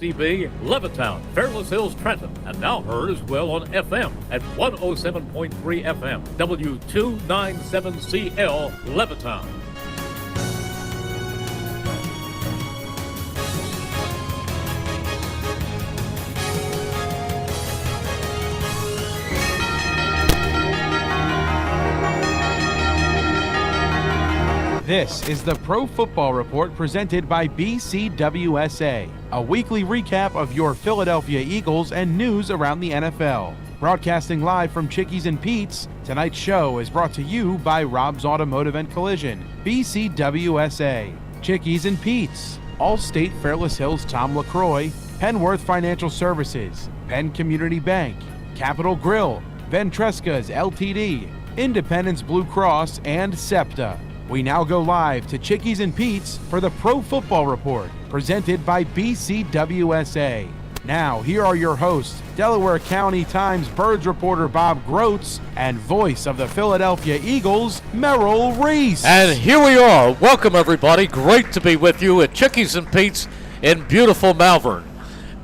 CB, Levittown, Fairless Hills, Trenton, and now heard as well on FM at 107.3 FM, W297CL, Levittown. This is the Pro Football Report presented by BCWSA, a weekly recap of your Philadelphia Eagles and news around the NFL. Broadcasting live from Chickies and Pete's, tonight's show is brought to you by Rob's Automotive and Collision, BCWSA, Chickies and Pete's, Allstate Fairless Hills Tom LaCroix, Penworth Financial Services, Penn Community Bank, Capital Grill, Ventresca's LTD, Independence Blue Cross, and SEPTA. We now go live to Chickies and Pete's for the Pro Football Report, presented by BCWSA. Now, here are your hosts, Delaware County Times Birds reporter Bob Groats and voice of the Philadelphia Eagles, Merrill Reese. And here we are. Welcome, everybody. Great to be with you at Chickies and Pete's in beautiful Malvern.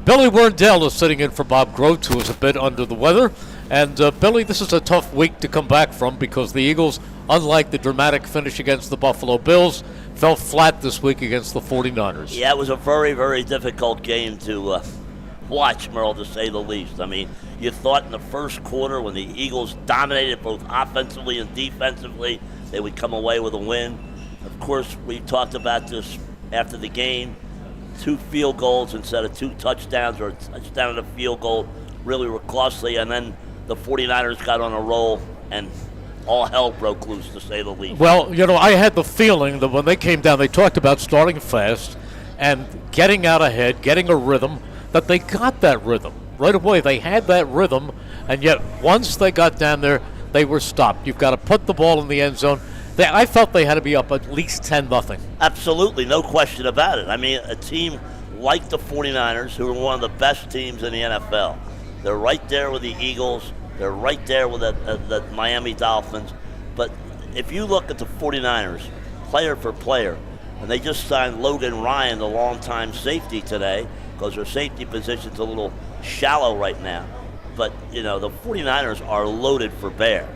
Billy Werndl is sitting in for Bob Groats, who is a bit under the weather. And, Billy, this is a tough week to come back from because the Eagles, unlike the dramatic finish against the Buffalo Bills, fell flat this week against the 49ers. Yeah, it was a very, very difficult game to watch, Merle, to say the least. I mean, you thought in the first quarter when the Eagles dominated both offensively and defensively, they would come away with a win. Of course, we talked about this after the game. 2 field goals instead of 2 touchdowns, or a touchdown and a field goal really were costly. And then the 49ers got on a roll, and all hell broke loose, to say the least. Well, you know, I had the feeling that when they came down, they talked about starting fast and getting out ahead, getting a rhythm, that they got that rhythm. Right away, they had that rhythm, and yet once they got down there, they were stopped. You've got to put the ball in the end zone. I felt they had to be up at least 10-0. Absolutely, no question about it. I mean, a team like the 49ers, who are one of the best teams in the NFL, they're right there with the Eagles. They're right there with the Miami Dolphins. But if you look at the 49ers, player for player, and they just signed Logan Ryan, the longtime safety, today, because their safety position's a little shallow right now. But, you know, the 49ers are loaded for bear.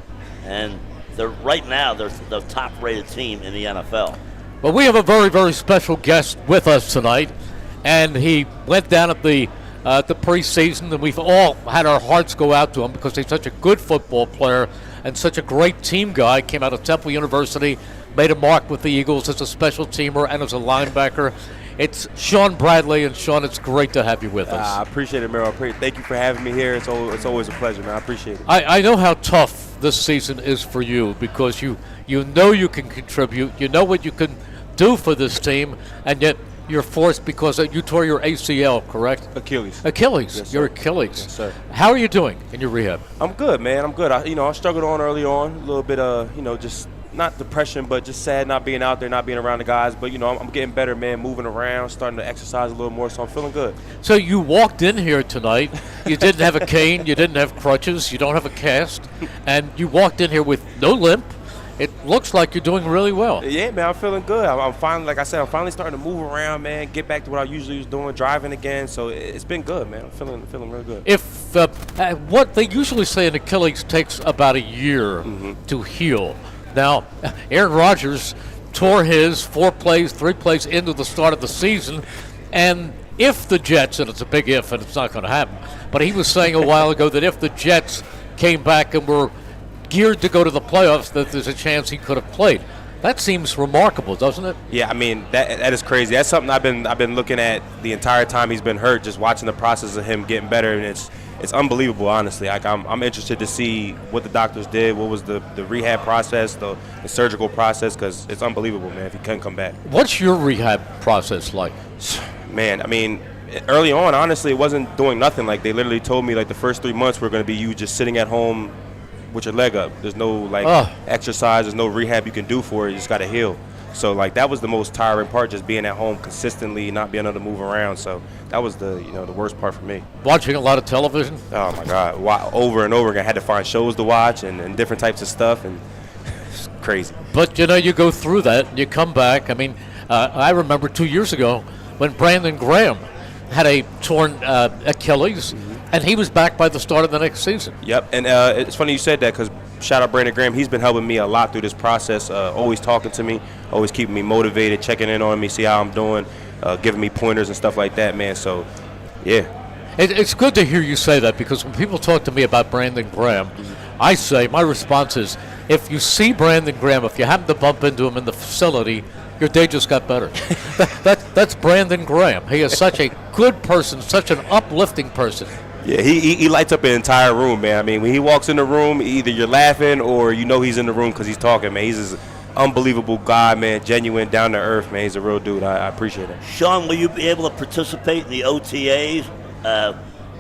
And they're the top-rated team in the NFL. Well, we have a very, very special guest with us tonight, and he went down at the preseason, and we've all had our hearts go out to him because he's such a good football player and such a great team guy. Came out of Temple University, made a mark with the Eagles as a special teamer and as a linebacker. It's Shaun Bradley, and Shaun, it's great to have you with us. I appreciate it, Merrill. Thank you for having me here. It's always a pleasure, man. I appreciate it. I know how tough this season is for you because you know you can contribute, you know what you can do for this team, and yet you're forced because you tore your ACL, correct? Achilles. Yes, your Achilles. Yes, sir. How are you doing in your rehab? I'm good, man. I'm good. I struggled early on, a little bit just not depression, but just sad not being out there, not being around the guys. But, I'm getting better, man, moving around, starting to exercise a little more, so I'm feeling good. So you walked in here tonight. You didn't have a cane. You didn't have crutches. You don't have a cast. And you walked in here with no limp. It looks like you're doing really well. Yeah, man, I'm feeling good. I'm finally, like I said, I'm finally starting to move around, man, get back to what I usually was doing, driving again. So it's been good, man. I'm feeling real good. If what they usually say an Achilles takes about a year to heal. Now, Aaron Rodgers tore his 3 plays into the start of the season, and if the Jets, and it's a big if, and it's not going to happen, but he was saying a while ago that if the Jets came back and were geared to go to the playoffs, that there's a chance he could have played. That seems remarkable, doesn't it? Yeah, I mean, that is crazy. That's something I've been looking at the entire time he's been hurt, just watching the process of him getting better, and it's unbelievable, honestly. Like I'm interested to see what the doctors did, what was the rehab process, the surgical process, because it's unbelievable, man, if he couldn't come back. What's your rehab process like? Man, I mean, early on, honestly, it wasn't doing nothing. Like, they literally told me, like, the first 3 months were going to be you just sitting at home with your leg up. There's no, exercise, there's no rehab you can do for it. You just got to heal. So, that was the most tiring part, just being at home consistently, not being able to move around. So that was the worst part for me. Watching a lot of television? Oh, my God. Over and over again. I had to find shows to watch and different types of stuff, and it's crazy. But, you go through that, and you come back. I mean, I remember 2 years ago when Brandon Graham had a torn Achilles, and he was back by the start of the next season. Yep, and it's funny you said that because shout out Brandon Graham. He's been helping me a lot through this process, always talking to me, always keeping me motivated, checking in on me, see how I'm doing, giving me pointers and stuff like that, man. So, yeah. It's good to hear you say that because when people talk to me about Brandon Graham, I say, my response is, if you see Brandon Graham, if you happen to bump into him in the facility, your day just got better. That's Brandon Graham. He is such a good person, such an uplifting person. Yeah, he lights up an entire room, man. I mean, when he walks in the room, either you're laughing or you know he's in the room because he's talking, man. He's an unbelievable guy, man, genuine, down to earth, man. He's a real dude. I appreciate it. Shaun, will you be able to participate in the OTAs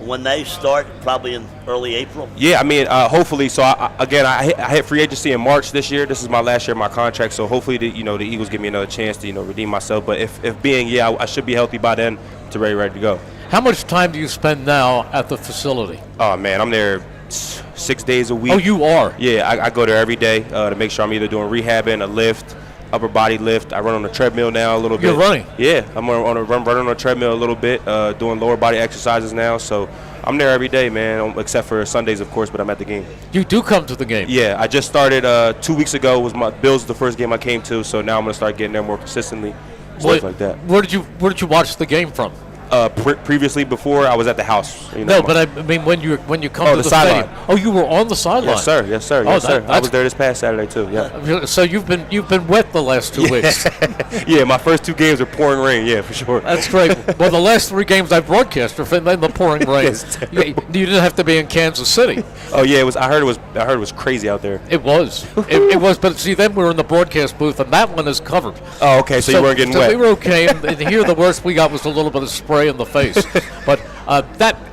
when they start, probably in early April? Yeah, I mean, hopefully. So, I hit free agency in March this year. This is my last year of my contract. So, hopefully, the Eagles give me another chance to, redeem myself. But if I should be healthy by then to ready to go. How much time do you spend now at the facility? Oh, man, I'm there 6 days a week. Oh, you are? Yeah, I go there every day to make sure I'm either doing rehabbing, a lift, upper body lift. I run on the treadmill now a little bit. You're running? Yeah, I'm running on a treadmill a little bit, doing lower body exercises now. So I'm there every day, man, except for Sundays, of course, but I'm at the game. You do come to the game? Yeah, I just started 2 weeks ago. Was my Bills the first game I came to, so now I'm going to start getting there more consistently, stuff like that. Where did you watch the game from? Previously, before I was at the house. No, but I mean when you come to the sideline. stadium. Oh, you were on the sideline. Yes, sir. I was there this past Saturday too. Yeah. So you've been wet the last 2 weeks. Yeah, my first 2 games were pouring rain. Yeah, for sure. That's great. Well, the last 3 games I broadcast were in the pouring rain. You didn't have to be in Kansas City. Oh yeah, it was. I heard it was crazy out there. It was. it was. But see, then we were in the broadcast booth, and that one is covered. Oh, okay. So you weren't getting wet. So we were okay. And here, the worst we got was a little bit of spray in the face. But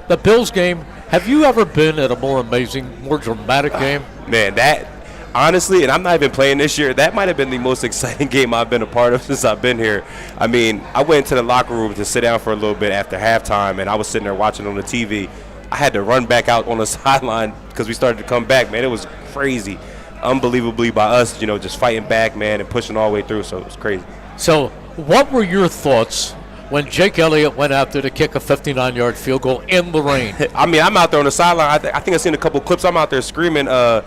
the Bills game. Have you ever been at a more amazing, more dramatic game? Man, that honestly, and I'm not even playing this year, that might have been the most exciting game I've been a part of since I've been here. I mean, I went into the locker room to sit down for a little bit after halftime, and I was sitting there watching on the TV. I had to run back out on the sideline because we started to come back, man. It was crazy. Unbelievably by us, just fighting back, man, and pushing all the way through, so it was crazy. So what were your thoughts when Jake Elliott went out there to kick a 59-yard field goal in the rain? I mean, I'm out there on the sideline. I think I've seen a couple clips. I'm out there screaming, I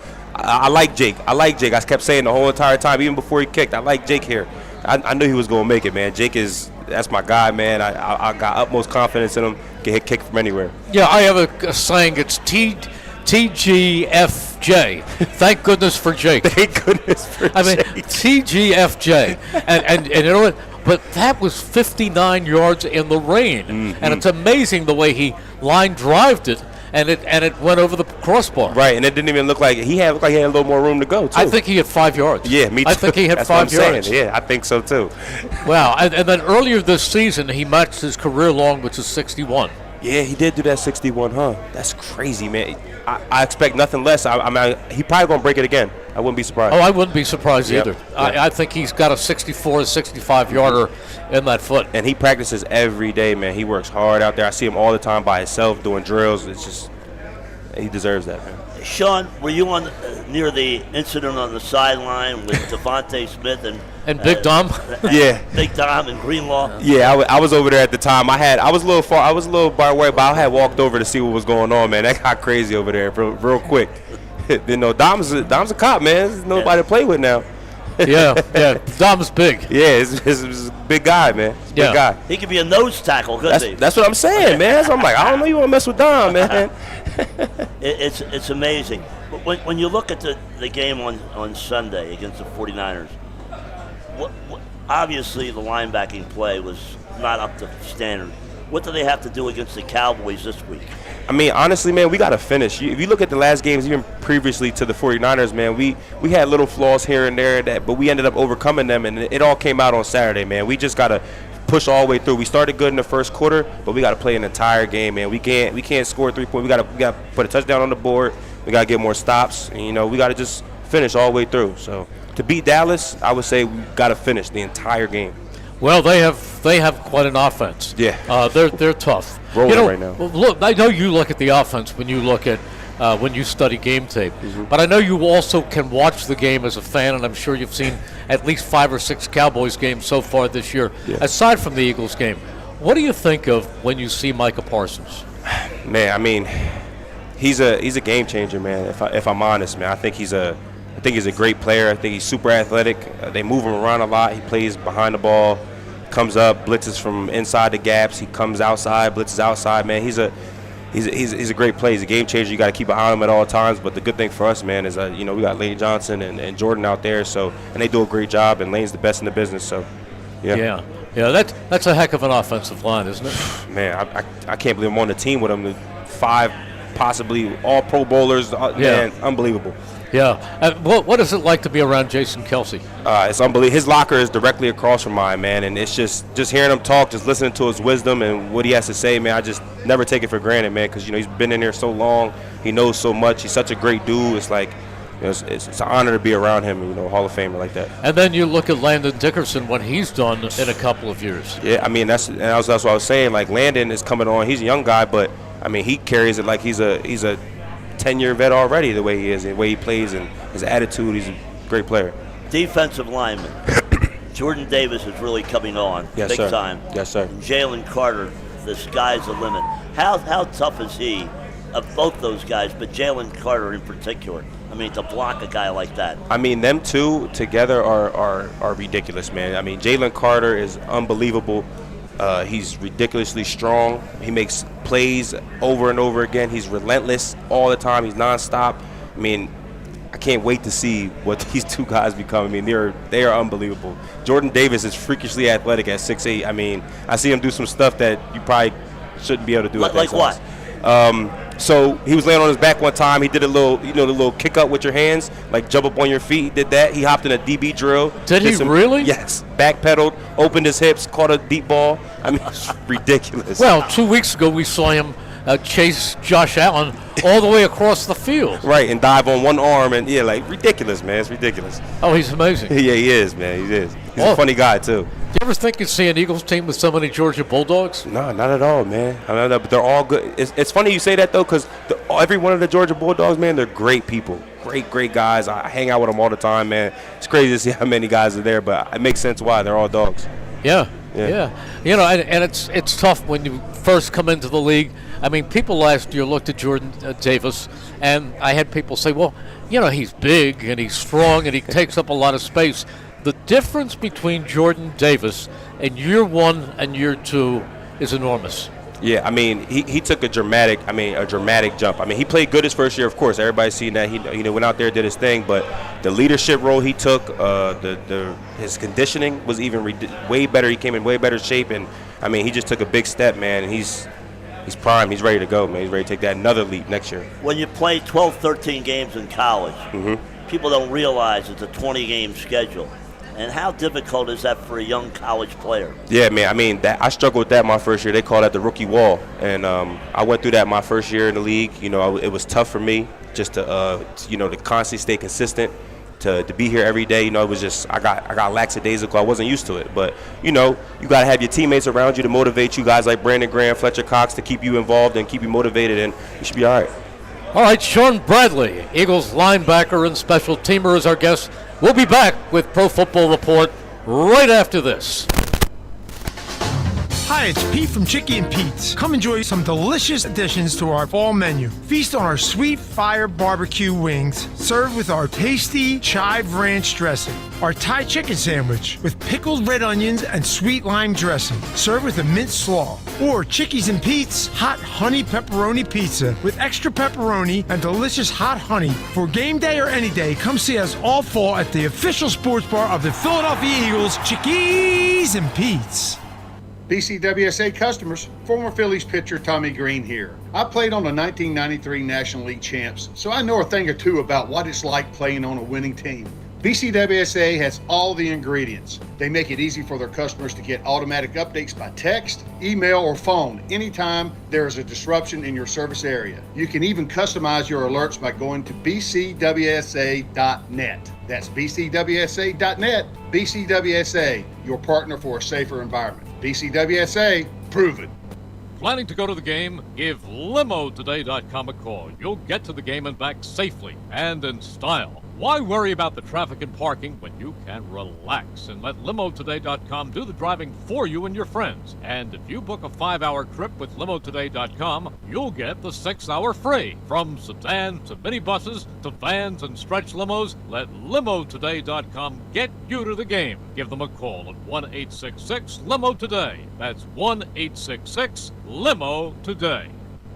like Jake. I kept saying the whole entire time, even before he kicked, I like Jake here. I knew he was going to make it, man. That's my guy, man. I got utmost confidence in him. Get hit kick from anywhere. Yeah, I have a saying. It's TGFJ. Thank goodness for Jake. Thank goodness for Jake. I mean, TGFJ. And you know what? But that was 59 yards in the rain, and it's amazing the way he line drived it, and it went over the crossbar. Right, and it didn't even look like he had a little more room to go too. I think he had 5 yards. Yeah, me too. I think he had That's 5 what I'm yards. saying. Yeah, I think so too. Wow, and then earlier this season he matched his career long, which is 61. Yeah, he did do that 61, huh? That's crazy, man. I expect nothing less. I mean, he probably going to break it again. I wouldn't be surprised. Oh, I wouldn't be surprised either. Yep. I think he's got a 64, 65-yarder in that foot. And he practices every day, man. He works hard out there. I see him all the time by himself doing drills. It's just, he deserves that, man. Shaun, were you near the incident on the sideline with Devontae Smith and Big Dom? Yeah, Big Dom and Greenlaw. Yeah, I was over there at the time. I was a little far. I was a little far away, but I had walked over to see what was going on, man. That got crazy over there, real quick. Dom's a cop, man. There's nobody to play with now. yeah. Dom's big. Yeah, he's a big guy, man. Big guy. He could be a nose tackle, couldn't he? That's what I'm saying, man. So I'm like, I don't know you want to mess with Dom, man. It's amazing. But when you look at the game on Sunday against the 49ers, obviously the linebacking play was not up to standard. What do they have to do against the Cowboys this week? I mean, honestly, man, we got to finish. If you look at the last games, even previously to the 49ers, man, we had little flaws here and there, but we ended up overcoming them, and it all came out on Saturday, man. We just got to push all the way through. We started good in the first quarter, but we got to play an entire game, man. We can't score 3 points. We got to put a touchdown on the board. We got to get more stops, and, we got to just finish all the way through. So to beat Dallas, I would say we got to finish the entire game. Well, they have quite an offense. Yeah, they're tough. Rolling right now. Well, look, I know you look at the offense when you look at when you study game tape, but I know you also can watch the game as a fan, and I'm sure you've seen at least 5 or 6 Cowboys games so far this year. Yeah. Aside from the Eagles game, What do you think of when you see Micah Parsons? Man, I mean, he's a game changer, man. If I'm honest, man, I think he's a great player. I think he's super athletic. They move him around a lot. He plays behind the ball, comes up, blitzes from inside the gaps. He comes outside, blitzes outside. Man, he's a great player. He's a game changer. You got to keep an eye on him at all times. But the good thing for us, man, is we got Lane Johnson and Jordan out there. So and they do a great job. And Lane's the best in the business. So yeah. Yeah, that's a heck of an offensive line, isn't it? Man, I can't believe I'm on the team with them. The 5 possibly all Pro Bowlers. Man, unbelievable. Yeah. What is it like to be around Jason Kelce? It's unbelievable. His locker is directly across from mine, man, and it's just hearing him talk, just listening to his wisdom and what he has to say, man. I just never take it for granted, man, because he's been in there so long. He knows so much. He's such a great dude. It's like it's an honor to be around him, Hall of Famer like that. And then you look at Landon Dickerson, what he's done in a couple of years. Yeah, I mean that's what I was saying. Like Landon is coming on. He's a young guy, but I mean he carries it like he's a 10-year vet already. The way he is, the way he plays, and his attitude. He's a great player. Defensive lineman. Jordan Davis is really coming on big time. Yes, sir. And Jalen Carter, the sky's the limit. How tough is he? Of both those guys, but Jalen Carter in particular. I mean, to block a guy like that. I mean, them two together are ridiculous, man. I mean, Jalen Carter is unbelievable. He's ridiculously strong. He makes plays over and over again. He's relentless all the time. He's nonstop. I mean, I can't wait to see what these two guys become. I mean, they are unbelievable. Jordan Davis is freakishly athletic at 6'8". I mean, I see him do some stuff that you probably shouldn't be able to do at that size. Like what? So he was laying on his back one time. He did a little, the little kick up with your hands, like jump up on your feet. He did that. He hopped in a DB drill. Did he really? Yes. Backpedaled, opened his hips, caught a deep ball. I mean, it's ridiculous. Well, 2 weeks ago we saw him chase Josh Allen all the way across the field. Right, and dive on one arm, and ridiculous, man. It's ridiculous. Oh, he's amazing. Yeah, he is, man. He is. He's a funny guy too. Do you ever think you'd see an Eagles team with so many Georgia Bulldogs? No, not at all, man. I don't know, but they're all good. It's funny you say that though, because every one of the Georgia Bulldogs, man, they're great people, great guys. I hang out with them all the time, man. It's crazy to see how many guys are there, but it makes sense why they're all dogs. Yeah. And it's tough when you first come into the league. I mean, people last year looked at Jordan Davis, and I had people say, well, he's big and he's strong and he takes up a lot of space. The difference between Jordan Davis in year 1 and year 2 is enormous. Yeah, I mean, he took a dramatic jump. I mean, he played good his first year, of course. Everybody's seen that. He went out there, did his thing, but the leadership role he took, his conditioning was even way better. He came in way better shape, and I mean, he just took a big step, man. And he's primed. He's ready to go, man. He's ready to take that another leap next year. When you play 12, 13 games in college, people don't realize it's a 20-game schedule. And how difficult is that for a young college player? Yeah, man. I mean, I struggled with that my first year. They call that the rookie wall. And I went through that my first year in the league. It was tough for me just to, to constantly stay consistent, to be here every day. It was just, I got lackadaisical. I wasn't used to it. But, you got to have your teammates around you to motivate you, guys like Brandon Graham, Fletcher Cox, to keep you involved and keep you motivated, and you should be all right. All right, Shaun Bradley, Eagles linebacker and special teamer, is our guest. We'll be back with Pro Football Report right after this. Hi, it's Pete from Chicky and Pete's. Come enjoy some delicious additions to our fall menu. Feast on our sweet fire barbecue wings, served with our tasty chive ranch dressing. Our Thai chicken sandwich with pickled red onions and sweet lime dressing, served with a minced slaw. Or Chickies and Pete's hot honey pepperoni pizza with extra pepperoni and delicious hot honey. For game day or any day, come see us all fall at the official sports bar of the Philadelphia Eagles, Chickies and Pete's. BCWSA customers, former Phillies pitcher Tommy Green here. I played on the 1993 National League champs, so I know a thing or two about what it's like playing on a winning team. BCWSA has all the ingredients. They make it easy for their customers to get automatic updates by text, email, or phone anytime there is a disruption in your service area. You can even customize your alerts by going to bcwsa.net. That's bcwsa.net. BCWSA, your partner for a safer environment. BCWSA, prove it. Planning to go to the game? Give LimoToday.com a call. You'll get to the game and back safely and in style. Why worry about the traffic and parking when you can relax and let LimoToday.com do the driving for you and your friends? And if you book a 5-hour trip with LimoToday.com, you'll get the 6-hour free. From sedan to minibuses to vans and stretch limos, let LimoToday.com get you to the game. Give them a call at 1-866-LIMO-TODAY. That's 1-866-LIMO-TODAY.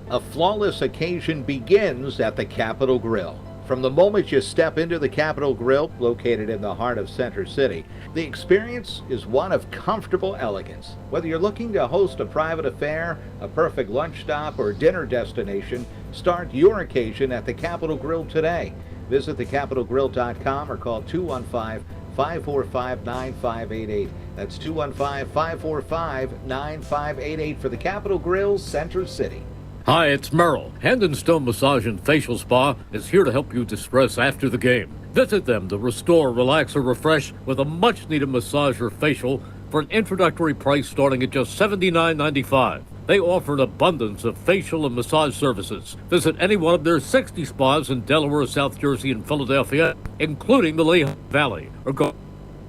A flawless occasion begins at the Capitol Grill. From the moment you step into the Capitol Grill, located in the heart of Center City, the experience is one of comfortable elegance. Whether you're looking to host a private affair, a perfect lunch stop, or dinner destination, start your occasion at the Capitol Grill today. Visit thecapitolgrill.com or call 215-545-9588. That's 215-545-9588 for the Capitol Grill, Center City. Hi, it's Merrill. Hand and Stone Massage and Facial Spa is here to help you distress after the game. Visit them to restore, relax, or refresh with a much-needed massage or facial for an introductory price starting at just $79.95. They offer an abundance of facial and massage services. Visit any one of their 60 spas in Delaware, South Jersey, and Philadelphia, including the Lehigh Valley, or go to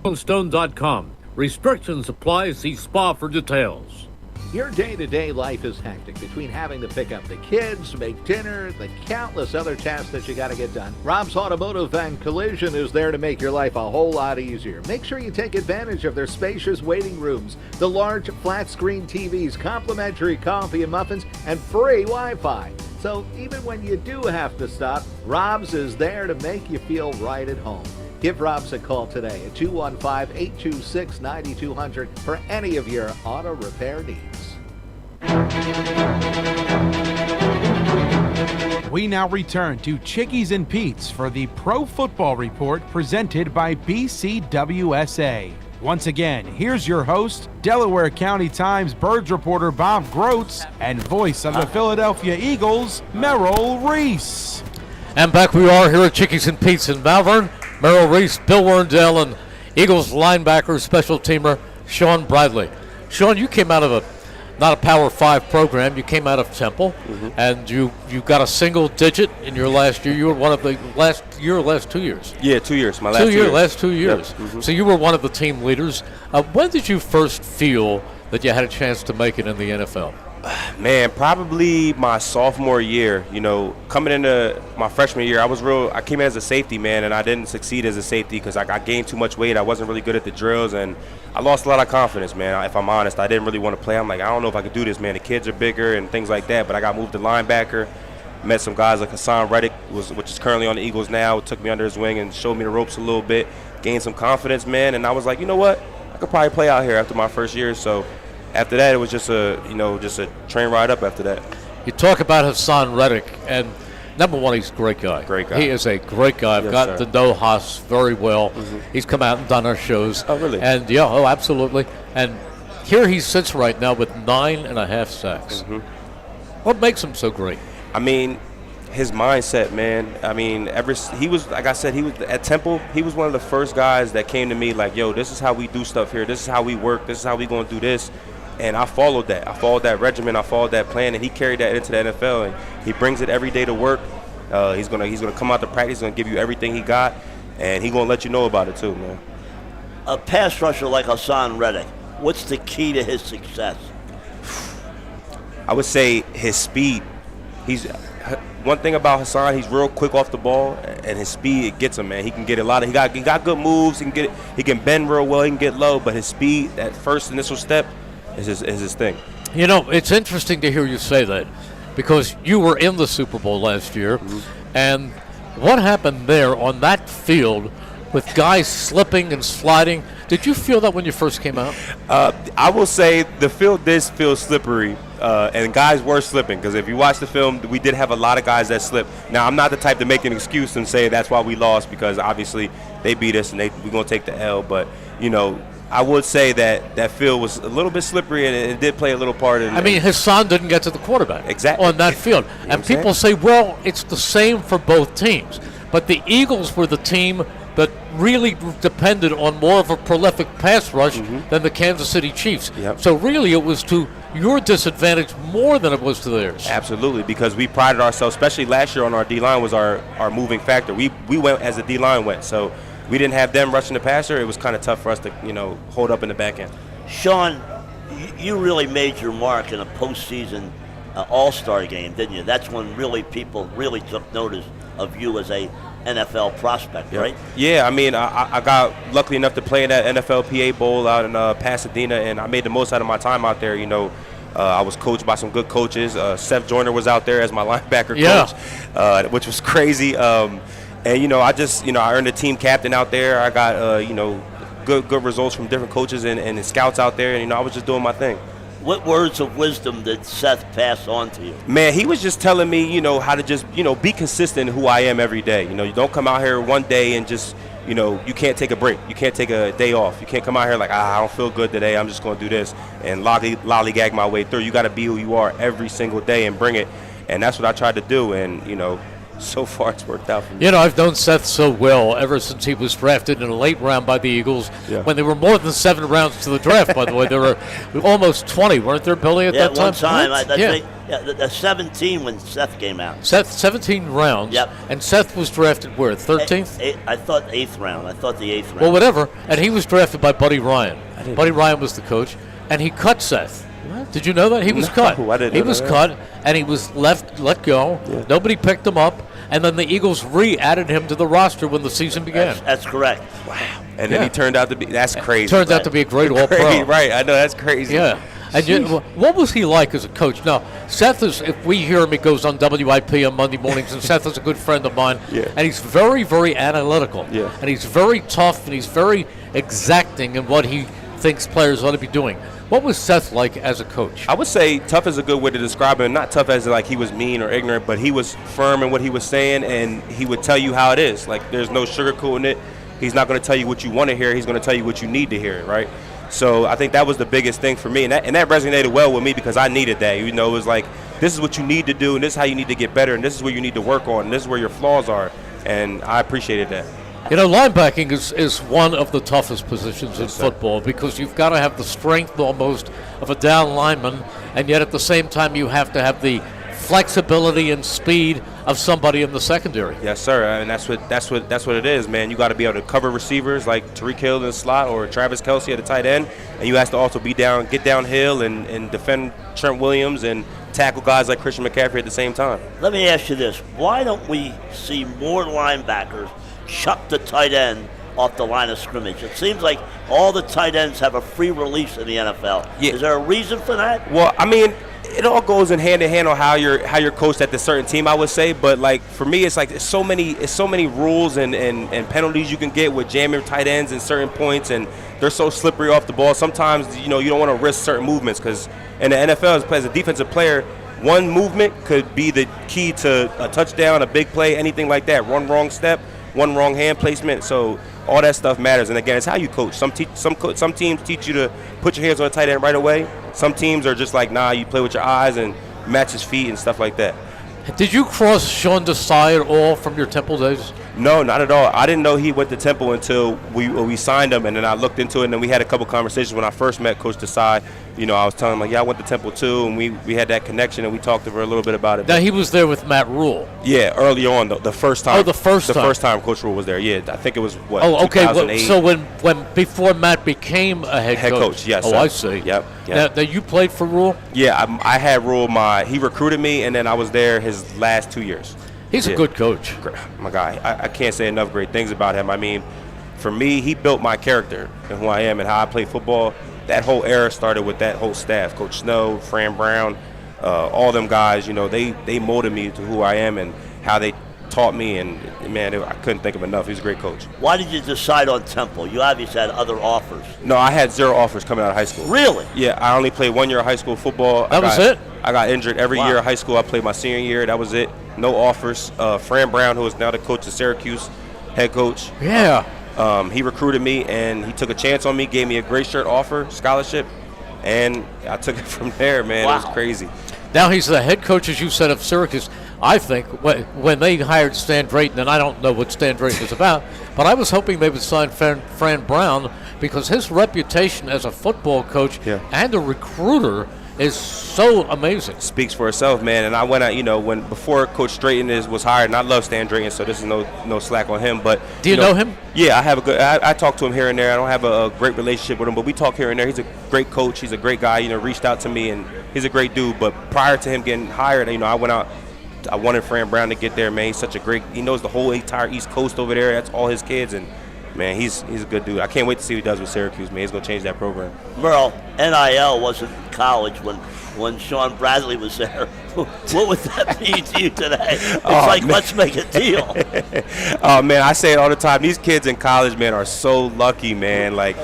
handandstone.com. Restrictions apply. See spa for details. Your day-to-day life is hectic between having to pick up the kids, make dinner, the countless other tasks that you got to get done. Rob's Automotive and Collision is there to make your life a whole lot easier. Make sure you take advantage of their spacious waiting rooms, the large flat-screen TVs, complimentary coffee and muffins, and free Wi-Fi. So even when you do have to stop, Rob's is there to make you feel right at home. Give Rob's a call today at 215-826-9200 for any of your auto repair needs. We now return to Chickies and Pete's for the Pro Football Report presented by BCWSA. Once again, here's your host, Delaware County Times Birds reporter Bob Groats, and voice of the Philadelphia Eagles, Merrill Reese. And back we are here at Chickies and Pete's in Malvern. Merrill Reese, Bill Werndl, and Eagles linebacker, special teamer, Shaun Bradley. Shaun, you came out of not a Power 5 program. You came out of Temple, and you got a single digit in your last year. You were one of the last 2 years. Yeah, 2 years. My last 2 years. Last 2 years. Yep. So you were one of the team leaders. When did you first feel that you had a chance to make it in the NFL? Man, probably my sophomore year. You know, coming into my freshman year, I came in as a safety, man, and I didn't succeed as a safety because I gained too much weight. I wasn't really good at the drills, and I lost a lot of confidence, man. If I'm honest, I didn't really want to play. I'm like, I don't know if I could do this, man. The kids are bigger and things like that, but I got moved to linebacker. Met some guys like Hassan Reddick, which is currently on the Eagles now, took me under his wing and showed me the ropes a little bit, gained some confidence, man, and I was like, you know what? I could probably play out here after my first year, so after that, it was just a train ride up after that. You talk about Hassan Reddick, and number one, he's a great guy. Great guy. He is a great guy. I've gotten to know Haas very well. He's come out and done our shows. Oh, really? And absolutely. And here he sits right now with 9.5 sacks. What makes him so great? I mean, his mindset, man. I mean, he was, like I said, he was at Temple. He was one of the first guys that came to me like, yo, this is how we do stuff here. This is how we work. This is how we going to do this. And I followed that. I followed that regimen. I followed that plan, and he carried that into the NFL. And he brings it every day to work. He's gonna come out to practice. He's gonna give you everything he got, and he's gonna let you know about it too, man. A pass rusher like Hassan Reddick, what's the key to his success? I would say his speed. One thing about Hassan, he's real quick off the ball, and his speed, it gets him, man. He can get a lot of. He got good moves. He can bend real well. He can get low, but his speed, that first initial step, is his thing. You know, it's interesting to hear you say that because you were in the Super Bowl last year, and what happened there on that field with guys slipping and sliding? Did you feel that when you first came out? I will say the field did feel slippery, and guys were slipping because if you watch the film, we did have a lot of guys that slipped. Now, I'm not the type to make an excuse and say that's why we lost because obviously they beat us and we're going to take the L, but, you know, I would say that field was a little bit slippery, and it did play a little part in it. I mean, Hassan didn't get to the quarterback on that field. You know and people say, well, it's the same for both teams. But the Eagles were the team that really depended on more of a prolific pass rush than the Kansas City Chiefs. Yep. So really it was to your disadvantage more than it was to theirs. Absolutely, because we prided ourselves, especially last year on our D-line was our moving factor. We went as the D-line went, so we didn't have them rushing the passer. It was kind of tough for us to, hold up in the back end. Shaun, you really made your mark in a postseason all-star game, didn't you? That's when really people really took notice of you as a NFL prospect, right? Yeah, I mean, I got lucky enough to play in that NFLPA Bowl out in Pasadena, and I made the most out of my time out there. I was coached by some good coaches. Seth Joyner was out there as my linebacker coach, which was crazy. And I earned a team captain out there. I got good results from different coaches and scouts out there, and I was just doing my thing. What words of wisdom did Seth pass on to you? Man, he was just telling me, how to just, be consistent in who I am every day. You don't come out here one day and just, you can't take a break. You can't take a day off. You can't come out here like, I don't feel good today. I'm just going to do this and lollygag my way through. You got to be who you are every single day and bring it. And that's what I tried to do. And, so far it's worked out for me. I've known Seth so well ever since he was drafted in a late round by the Eagles when there were more than 7 rounds to the draft, by the way. There were almost 20, weren't there, Billy, at that time? One time. The 17 when Seth came out. Seth, 17 rounds. Yep. And Seth was drafted where, 13th? I thought 8th round. I thought the 8th round. Well, whatever. And he was drafted by Buddy Ryan. Buddy Ryan was the coach, and he cut Seth. What? Did you know that? He was cut. He was cut, and he was let go. Yeah. Nobody picked him up, and then the Eagles re-added him to the roster when the season began. That's correct. Wow. And then he turned out to be, that's crazy. Turned out to be a great all-pro. Right, I know, that's crazy. Yeah. And what was he like as a coach? Now, Seth is, if we hear him, he goes on WIP on Monday mornings, and Seth is a good friend of mine. Yeah. And he's very, very analytical. Yeah. And he's very tough, and he's very exacting in what he thinks players ought to be doing. What was Seth like as a coach? I would say tough is a good way to describe him. Not tough as like he was mean or ignorant, but he was firm in what he was saying, and he would tell you how it is. Like, there's no sugarcoating it. He's not going to tell you what you want to hear. He's going to tell you what you need to hear, right? So I think that was the biggest thing for me, and that resonated well with me because I needed that. It was like, this is what you need to do, and this is how you need to get better, and this is where you need to work on, and this is where your flaws are, and I appreciated that. Linebacking is one of the toughest positions in football because you've got to have the strength almost of a down lineman, and yet at the same time you have to have the flexibility and speed of somebody in the secondary. Yes, sir, and that's what it is, man. You got to be able to cover receivers like Tariq Hill in the slot or Travis Kelce at the tight end, and you have to also get downhill and defend Trent Williams and tackle guys like Christian McCaffrey at the same time. Let me ask you this: why don't we see more linebackers chuck the tight end off the line of scrimmage? It seems like all the tight ends have a free release in the NFL. Yeah. Is there a reason for that? Well, I mean, it all goes in hand on how you're coached at the certain team, I would say. But like for me, it's like it's so many rules and penalties you can get with jamming tight ends in certain points, and they're so slippery off the ball. Sometimes you don't want to risk certain movements because in the NFL, as a defensive player, one movement could be the key to a touchdown, a big play, anything like that. One wrong step, one wrong hand placement. So all that stuff matters. And again, it's how you coach. Some teams teach you to put your hands on a tight end right away. Some teams are just like, nah, you play with your eyes and match his feet and stuff like that. Did you cross Shaun Desai at all from your Temple days? No, not at all. I didn't know he went to Temple until we signed him, and then I looked into it, and then we had a couple conversations when I first met Coach Desai. I was telling him, like, yeah, I went to Temple too, and we had that connection, and we talked to her a little bit about it. Now, he was there with Matt Rule. Yeah, early on, the first time. Oh, the first time Coach Rule was there. Yeah, I think it was, what, Oh, okay. 2008. So when before Matt became a head coach. Yes. Oh, I see. Yep. Now, you played for Rule? Yeah, I had Rule. He recruited me, and then I was there his last 2 years. He's a good coach. My guy, I can't say enough great things about him. I mean, for me, he built my character and who I am and how I play football. That whole era started with that whole staff, Coach Snow, Fran Brown, all them guys. They molded me to who I am and how they taught me. And, man, I couldn't think of enough. He's a great coach. Why did you decide on Temple? You obviously had other offers. No, I had 0 offers coming out of high school. Really? Yeah, I only played 1 year of high school football. That was it? I got injured every year of high school. I played my senior year. That was it. No offers. Fran Brown, who is now the coach of Syracuse, head coach. Yeah. He recruited me, and he took a chance on me, gave me a great shirt offer, scholarship, and I took it from there, man. Wow. It was crazy. Now he's the head coach, as you said, of Syracuse. I think when they hired Stan Drayton, and I don't know what Stan Drayton is about, but I was hoping they would sign Fran Brown because his reputation as a football coach and a recruiter is so amazing. Speaks for itself, man. And I went out, before Coach Strayton was hired, and I love Stan Drayton, so this is no slack on him. But do you know him? Yeah, I have I talk to him here and there. I don't have a great relationship with him, but we talk here and there. He's a great coach. He's a great guy. Reached out to me, and he's a great dude. But prior to him getting hired, I went out. I wanted Fran Brown to get there, man. He's such a great. He knows the whole entire East Coast over there. That's all his kids, and man, he's a good dude. I can't wait to see what he does with Syracuse, man. He's gonna change that program. Merrill, NIL wasn't college when Shaun Bradley was there. What would that mean to you today? It's let's make a deal. Oh man, I say it all the time. These kids in college, man, are so lucky, man. Like,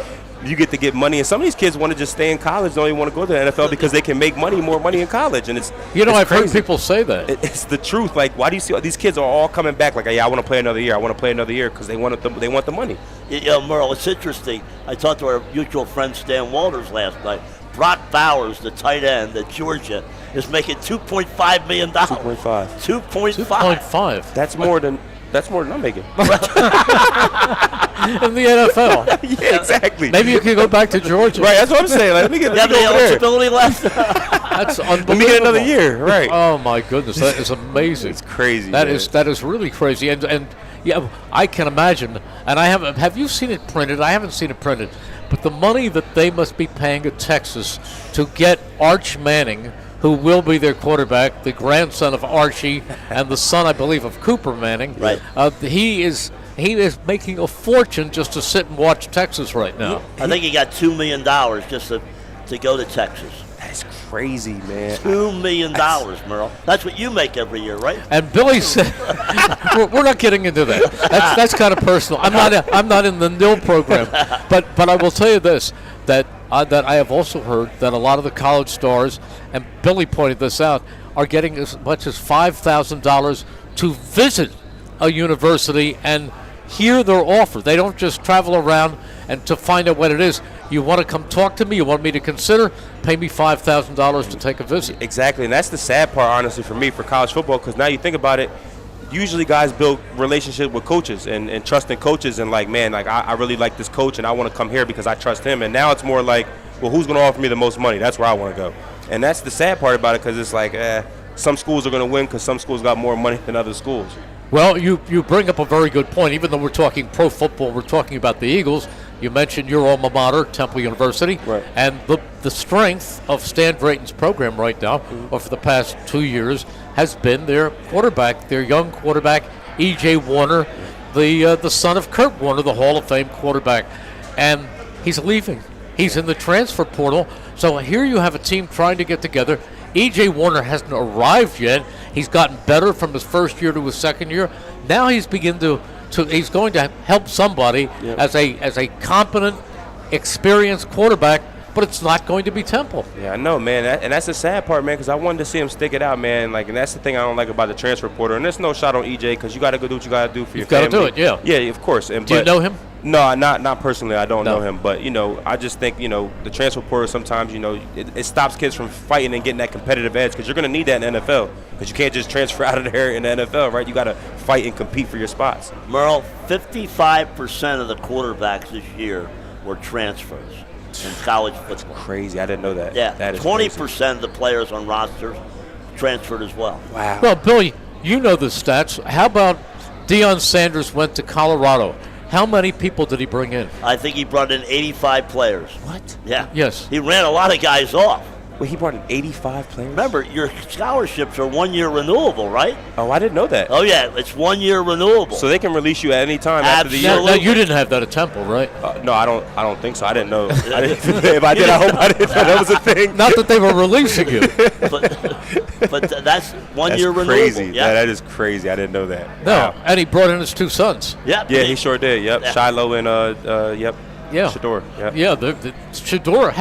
you get to get money, and some of these kids want to just stay in college, don't even want to go to the NFL because they can make more money in collge, and it's I've crazy. heard people say that. It's the truth. Like, why do you see these kids are all coming back? Like, yeah, I want to play another year. I want to play another year because they want the money. Merle, it's interesting. I talked to our mutual friend Stan Walters last night. Brock Bowers, the tight end at Georgia, is making $2.5 million. 2.5. 2.5. That's more than I'm making. In the NFL. Yeah, exactly. Maybe you can go back to Georgia. Right, that's what I'm saying. Like, let me get the eligibility left. That's unbelievable. Let me get another year. Right. Oh my goodness, that is amazing. It's crazy. That is really crazy, and yeah, I can imagine. And I haven't. Have you seen it printed? I haven't seen it printed, but the money that they must be paying at Texas to get Arch Manning, who will be their quarterback, the grandson of Archie and the son, I believe, of Cooper Manning. Right. He is making a fortune just to sit and watch Texas right now. I think he got $2 million just to go to Texas. That's crazy, man. $2 million, Merle. That's what you make every year, right? And Billy said, "We're not getting into that. That's kind of personal. I'm not in the NIL program, but I will tell you this, that I have also heard that a lot of the college stars, and Billy pointed this out, are getting as much as $5,000 to visit a university and hear their offer. They don't just travel around and to find out what it is. You want to come talk to me? You want me to consider? Pay me $5,000 to take a visit." Exactly, and that's the sad part, honestly, for me, for college football, because now you think about it, usually guys build relationship with coaches and trusting coaches and like, man, like I really like this coach and I want to come here because I trust him. And now it's more like, well, who's going to offer me the most money? That's where I want to go. And that's the sad part about it, because it's like some schools are going to win because some schools got more money than other schools. Well, you bring up a very good point. Even though we're talking pro football, we're talking about the Eagles. You mentioned your alma mater, Temple University, right. And the strength of Stan Drayton's program right now, or for the past 2 years, has been their quarterback, their young quarterback, E.J. Warner, the son of Kurt Warner, the Hall of Fame quarterback. And he's leaving. He's in the transfer portal. So here you have a team trying to get together. E.J. Warner hasn't arrived yet. He's gotten better from his first year to his second year. Now he's he's going to help somebody as a competent, experienced quarterback, but it's not going to be Temple. Yeah, I know, man, and that's the sad part, man, because I wanted to see him stick it out, man. Like, and that's the thing I don't like about the transfer portal. And there's no shot on EJ, because you got to go do what you got to do for your family. You've got to do it, yeah. Yeah, of course. Do you know him? No, not personally. I don't know him, but I just think the transfer portal sometimes it stops kids from fighting and getting that competitive edge, because you're going to need that in the NFL, because you can't just transfer out of there in the NFL, right? You got to fight and compete for your spots. Merle, 55% of the quarterbacks this year were transfers in college football. That's crazy. I didn't know that. Yeah, that is 20% crazy. of the players on rosters transferred as well. Wow. Well, Billy, you know the stats. How about Deion Sanders went to Colorado? How many people did he bring in? I think he brought in 85 players. What? Yeah. Yes. He ran a lot of guys off. Wait, he brought in 85 players? Remember, your scholarships are 1 year renewable, right? Oh, I didn't know that. Oh, yeah, it's 1 year renewable. So they can release you at any time after the year? Now, you didn't have that at Temple, right? No, I don't think so. I didn't know. If I did, I hope I didn't know that was a thing. Not that they were releasing you. but that's 1 year renewable. Crazy. Yeah. That is crazy. I didn't know that. No, Wow. and he brought in his two sons. Yeah, he sure did. Yep. Yeah. Shiloh and Yeah. Shador. Yep. Yeah, the Shador.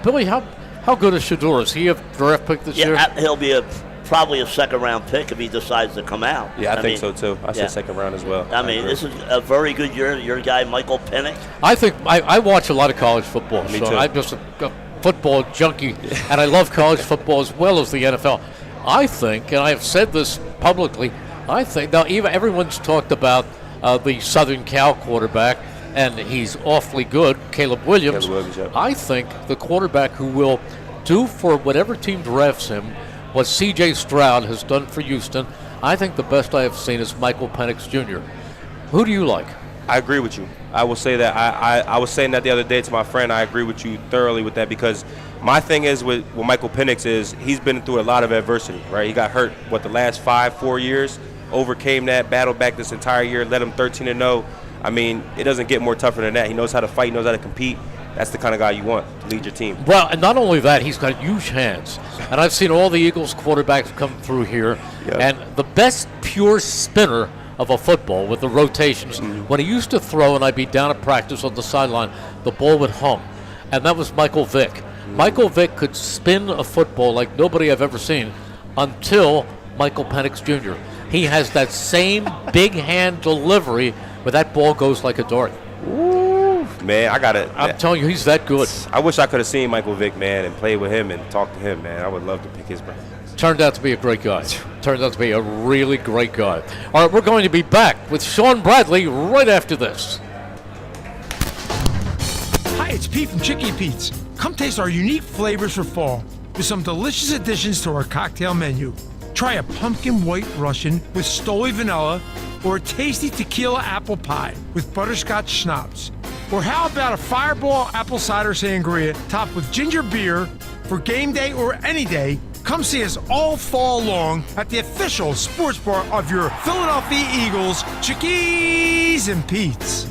Billy, how good is Shador? Is he a draft pick this year? Yeah, he'll be probably a second-round pick if he decides to come out. Yeah, I think so, too. I said second round as well. I mean, this is a very good year. Your guy, Michael Penix. I think I watch a lot of college football. Me so too. I'm just a football junkie, and I love college football as well as the NFL. I think, and I have said this publicly, I think now even everyone's talked about the Southern Cal quarterback, and he's awfully good, Caleb Williams. Caleb Williams, yeah. I think the quarterback who will do for whatever team drafts him what C.J. Stroud has done for Houston, I think the best I have seen is Michael Penix Jr. Who do you like? I agree with you. I will say that. I was saying that the other day to my friend. I agree with you thoroughly with that, because my thing is with Michael Penix is he's been through a lot of adversity, right? He got hurt, the last 4 years, overcame that, battled back this entire year, led him 13-0. I mean, it doesn't get more tougher than that. He knows how to fight, he knows how to compete. That's the kind of guy you want to lead your team. Well, and not only that, he's got huge hands. And I've seen all the Eagles quarterbacks come through here. Yep. And the best pure spinner of a football with the rotations, when he used to throw and I'd be down at practice on the sideline, the ball would hum. And that was Michael Vick. Michael Vick could spin a football like nobody I've ever seen until Michael Penix Jr. He has that same big hand delivery where that ball goes like a dart. Ooh, man, I got it. I'm telling you, he's that good. I wish I could have seen Michael Vick, man, and played with him and talked to him, man. I would love to pick his brain. Turned out to be a great guy. Turned out to be a really great guy. All right, we're going to be back with Shaun Bradley right after this. Hi, it's Pete from Chicky Pete's. Come taste our unique flavors for fall with some delicious additions to our cocktail menu. Try a pumpkin white Russian with Stoli vanilla, or a tasty tequila apple pie with butterscotch schnapps. Or how about a fireball apple cider sangria topped with ginger beer for game day or any day? Come see us all fall long at the official sports bar of your Philadelphia Eagles, Chickies and Pete's.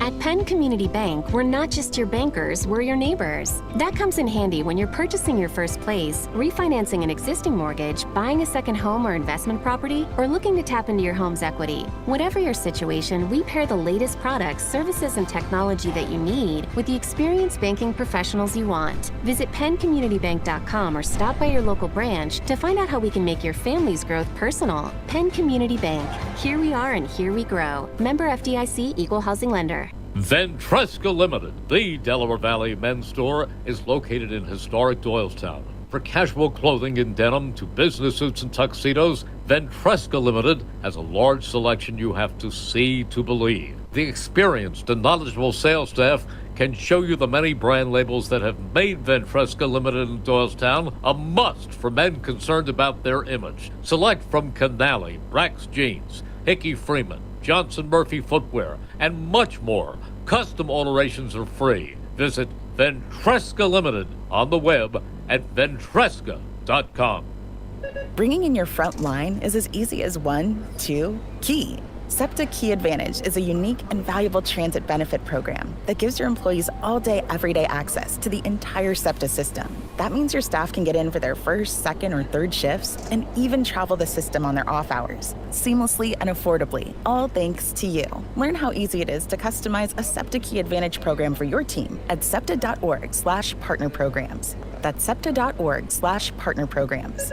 At Penn Community Bank, we're not just your bankers, we're your neighbors. That comes in handy when you're purchasing your first place, refinancing an existing mortgage, buying a second home or investment property, or looking to tap into your home's equity. Whatever your situation, we pair the latest products, services, and technology that you need with the experienced banking professionals you want. Visit penncommunitybank.com or stop by your local branch to find out how we can make your family's growth personal. Penn Community Bank. Here we are and here we grow. Member FDIC, Equal Housing Lender. Ventresca Limited, the Delaware Valley men's store, is located in historic Doylestown. For casual clothing in denim to business suits and tuxedos, Ventresca Limited has a large selection you have to see to believe. The experienced and knowledgeable sales staff can show you the many brand labels that have made Ventresca Limited in Doylestown a must for men concerned about their image. Select from Canali, Brax Jeans, Hickey Freeman, Johnson Murphy Footwear, and much more. Custom alterations are free. Visit Ventresca Limited on the web at ventresca.com. Bringing in your front line is as easy as 1, 2, key. SEPTA Key Advantage is a unique and valuable transit benefit program that gives your employees all-day, everyday access to the entire SEPTA system. That means your staff can get in for their first, second, or third shifts and even travel the system on their off hours, seamlessly and affordably, all thanks to you. Learn how easy it is to customize a SEPTA Key Advantage program for your team at SEPTA.org/partner programs. That's SEPTA.org/partner programs.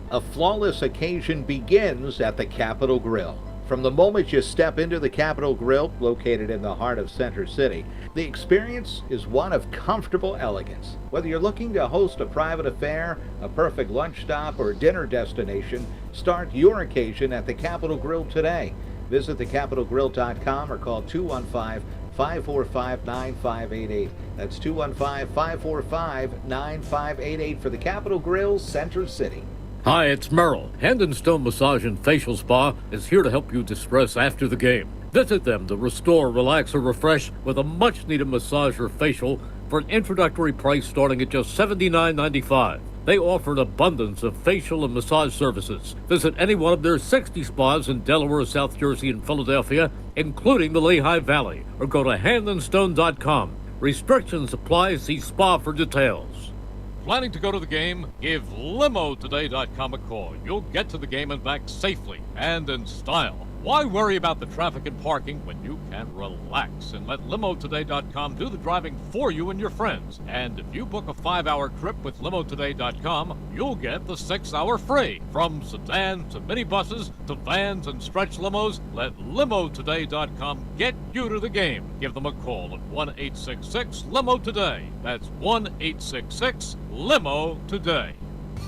A flawless occasion begins at the Capitol Grill. From the moment you step into the Capitol Grill, located in the heart of Center City, the experience is one of comfortable elegance. Whether you're looking to host a private affair, a perfect lunch stop, or dinner destination, start your occasion at the Capitol Grill today. Visit thecapitolgrill.com or call 215-545-9588. That's 215-545-9588 for the Capitol Grill, Center City. Hi, it's Merrill. Hand & Stone Massage and Facial Spa is here to help you distress after the game. Visit them to restore, relax, or refresh with a much-needed massage or facial for an introductory price starting at just $79.95. They offer an abundance of facial and massage services. Visit any one of their 60 spas in Delaware, South Jersey, and Philadelphia, including the Lehigh Valley, or go to handandstone.com. Restrictions apply. See spa for details. Planning to go to the game? Give LimoToday.com a call. You'll get to the game and back safely and in style. Why worry about the traffic and parking when you can relax and let LimoToday.com do the driving for you and your friends? And if you book a 5-hour trip with LimoToday.com, you'll get the 6-hour free. From sedan to minibuses to vans and stretch limos, let LimoToday.com get you to the game. Give them a call at 1-866-LIMO-TODAY. That's 1-866-LIMO-TODAY.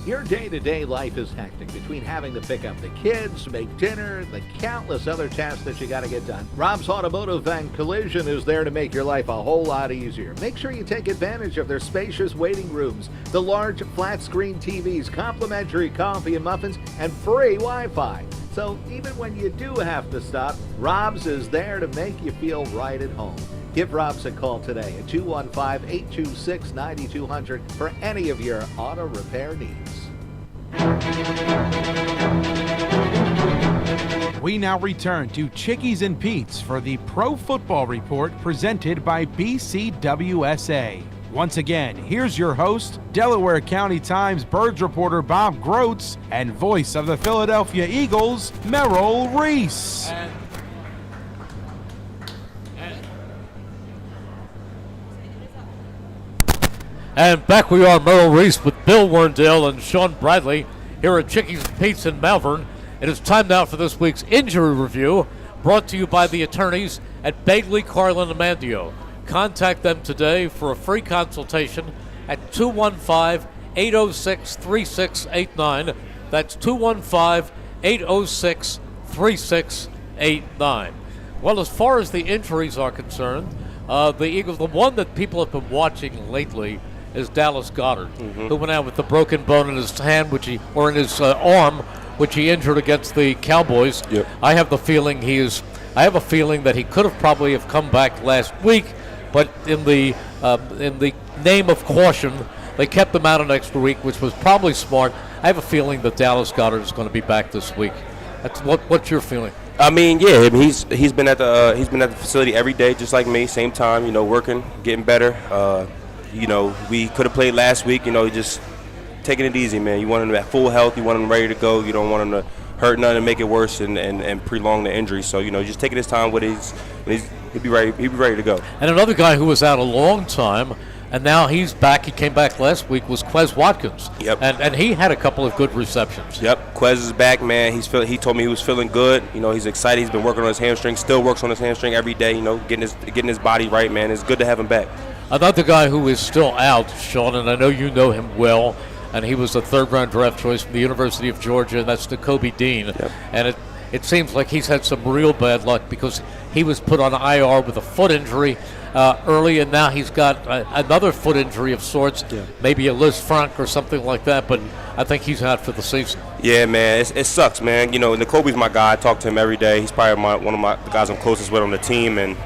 Your day-to-day life is hectic between having to pick up the kids, make dinner, the countless other tasks that you got to get done. Rob's Automotive and Collision is there to make your life a whole lot easier. Make sure you take advantage of their spacious waiting rooms, the large flat-screen TVs, complimentary coffee and muffins, and free Wi-Fi. So even when you do have to stop, Rob's is there to make you feel right at home. Give Rob's a call today at 215-826-9200 for any of your auto repair needs. We now return to Chickies and Pete's for the Pro Football Report presented by BCWSA. Once again, here's your host, Delaware County Times Birds reporter Bob Groats, and voice of the Philadelphia Eagles, Merrill Reese. And back we are, Merrill Reese with Bill Werndl and Shaun Bradley here at Chickies and Pete's in Malvern. It is time now for this week's injury review, brought to you by the attorneys at Bagley, Carlin, and Mandio. Contact them today for a free consultation at 215-806-3689. That's 215-806-3689. Well, as far as the injuries are concerned, the Eagles, the one that people have been watching lately is Dallas Goedert, who went out with the broken bone in his hand, in his arm, which he injured against the Cowboys. Yep. I have a feeling that he could have probably have come back last week, but in the name of caution, they kept him out an extra week, which was probably smart. I have a feeling that Dallas Goedert is going to be back this week. That's what's your feeling? I mean, yeah, he's been at the facility every day, just like me, same time, working, getting better. We could have played last week, just taking it easy, man. You want him at full health, you want him ready to go. You don't want him to hurt none and make it worse and prolong the injury. So, just taking his time he'll be ready to go. And another guy who was out a long time, and now he's back. He came back last week. Was Quez Watkins? Yep. And he had a couple of good receptions. Yep. Quez is back, man. He told me he was feeling good. He's excited. He's been working on his hamstring. Still works on his hamstring every day. Getting his body right, man. It's good to have him back. Another guy who is still out, Shaun, and I know you know him well, and he was a third-round draft choice from the University of Georgia, and that's Nakobe Dean. Yep. And it seems like he's had some real bad luck because he was put on IR with a foot injury early, and now he's got another foot injury of sorts, maybe a Liz Frank or something like that, but I think he's out for the season. Yeah, man, it sucks, man. Nakobe's my guy. I talk to him every day. He's probably one of the guys I'm closest with on the team, and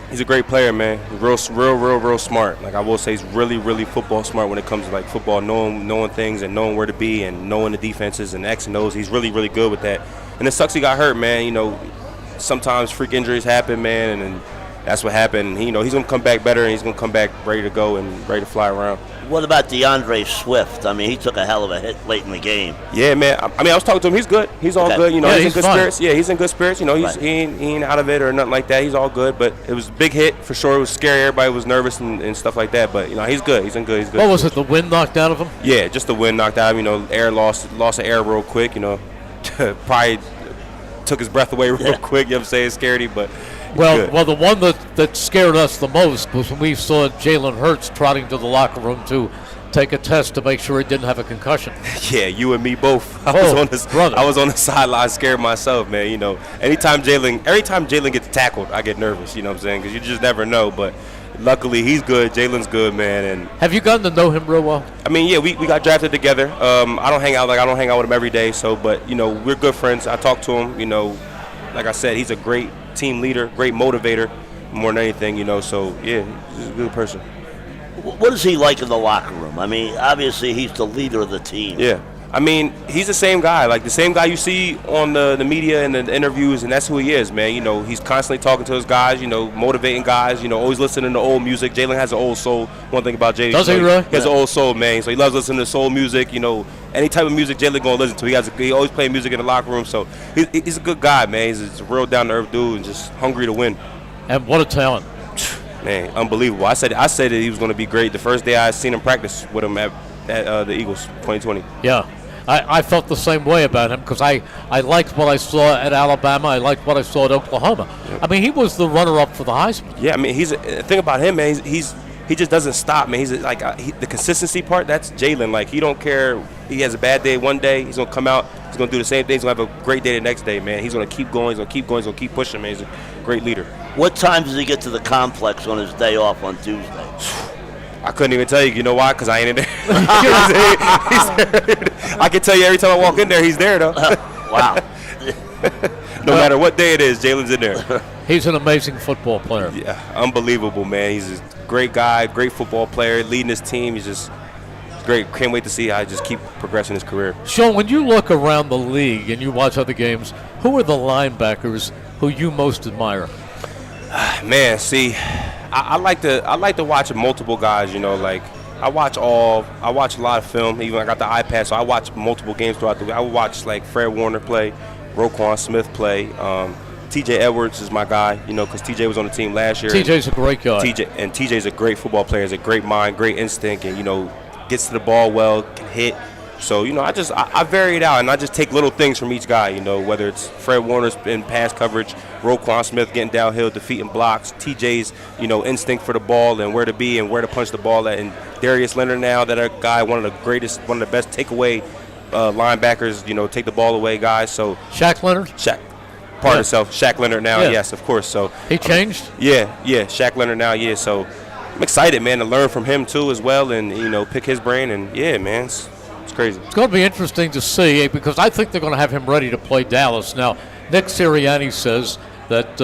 he's a great player, man. Real smart. Like I will say, he's really, really football smart when it comes to football, knowing things and knowing where to be and knowing the defenses and X and O's. He's really, really good with that. And it sucks he got hurt, man. Sometimes freak injuries happen, man, and that's what happened. He's gonna come back better, and he's gonna come back ready to go and ready to fly around. What about DeAndre Swift? I mean, he took a hell of a hit late in the game. Yeah, man. I was talking to him. He's good. He's all good. Yeah, he's in good fine. spirits. Yeah, he's in good spirits. He ain't out of it or nothing like that. He's all good. But it was a big hit for sure. It was scary. Everybody was nervous and stuff like that. But he's good. He's in good. He's good. What was it? The wind knocked out of him? Yeah, just the wind knocked out of him. Air lost of air real quick. Probably took his breath away real quick. You know what I'm saying? Scared him, but. Well, the one that scared us the most was when we saw Jalen Hurts trotting to the locker room to take a test to make sure he didn't have a concussion. Yeah, you and me both. I was on the sideline scared myself, man. Anytime Jalen gets tackled, I get nervous, you know what I'm saying? Because you just never know. But luckily, he's good. Jalen's good, man. And have you gotten to know him real well? I mean, yeah, we got drafted together. I don't hang out with him every day, but we're good friends. I talk to him, like I said, he's a great team leader, great motivator, more than anything, so yeah, he's a good person. What is he like in the locker room? I mean, obviously he's the leader of the team. Yeah. I mean, he's the same guy, like the same guy you see on the media and the interviews, and that's who he is, man. He's constantly talking to his guys, motivating guys, always listening to old music. Jalen has an old soul. One thing about Jalen. Does he really? He has an old soul, man. So he loves listening to soul music, any type of music Jalen going to listen to. He always playing music in the locker room, so he's a good guy, man. He's a real down-to-earth dude and just hungry to win. And what a talent. Man, unbelievable. I said that he was going to be great the first day I seen him practice with him at the Eagles 2020. Yeah. I felt the same way about him because I liked what I saw at Alabama. I liked what I saw at Oklahoma. Yep. I mean, he was the runner-up for the Heisman. Yeah, I mean, the thing about him, man, he just doesn't stop, man. He's the consistency part, that's Jalen. Like, he don't care he has a bad day one day, he's going to come out, he's going to do the same thing, he's going to have a great day the next day, man. He's going to keep going, he's going to keep going, he's going to keep pushing, man. He's a great leader. What time does he get to the complex on his day off on Tuesday? I couldn't even tell you. You know why? Because I ain't in there. I can tell you every time I walk in there, he's there, though. Wow. No matter what day it is, Jalen's in there. He's an amazing football player. Yeah, unbelievable, man. He's a great guy, great football player, leading his team. He's just great. Can't wait to see how he just keep progressing his career. Shaun, when you look around the league and you watch other games, who are the linebackers who you most admire? Man, see, I like to watch multiple guys. You know, like I watch a lot of film. Even I got the iPad, so I watch multiple games throughout the week. I would watch like Fred Warner play, Roquan Smith play. TJ Edwards is my guy, you know, because TJ was on the team last year. TJ's a great guy. TJ's a great football player. He's a great mind, great instinct, and, you know, gets to the ball well, can hit. So, you know, I vary it out, and I just take little things from each guy, you know, whether it's Fred Warner's in pass coverage, Roquan Smith getting downhill, defeating blocks, TJ's, you know, instinct for the ball and where to be and where to punch the ball at, and Darius Leonard now, that a guy, one of the best takeaway linebackers, you know, take the ball away guys. So Shaq Leonard? Part of himself. Shaq Leonard now, yes, of course. So he changed? Yeah, Shaq Leonard now, yeah. So I'm excited, man, to learn from him too as well, and, you know, pick his brain, and yeah, man, it's crazy. It's going to be interesting to see, because I think they're going to have him ready to play Dallas. Now, Nick Sirianni says that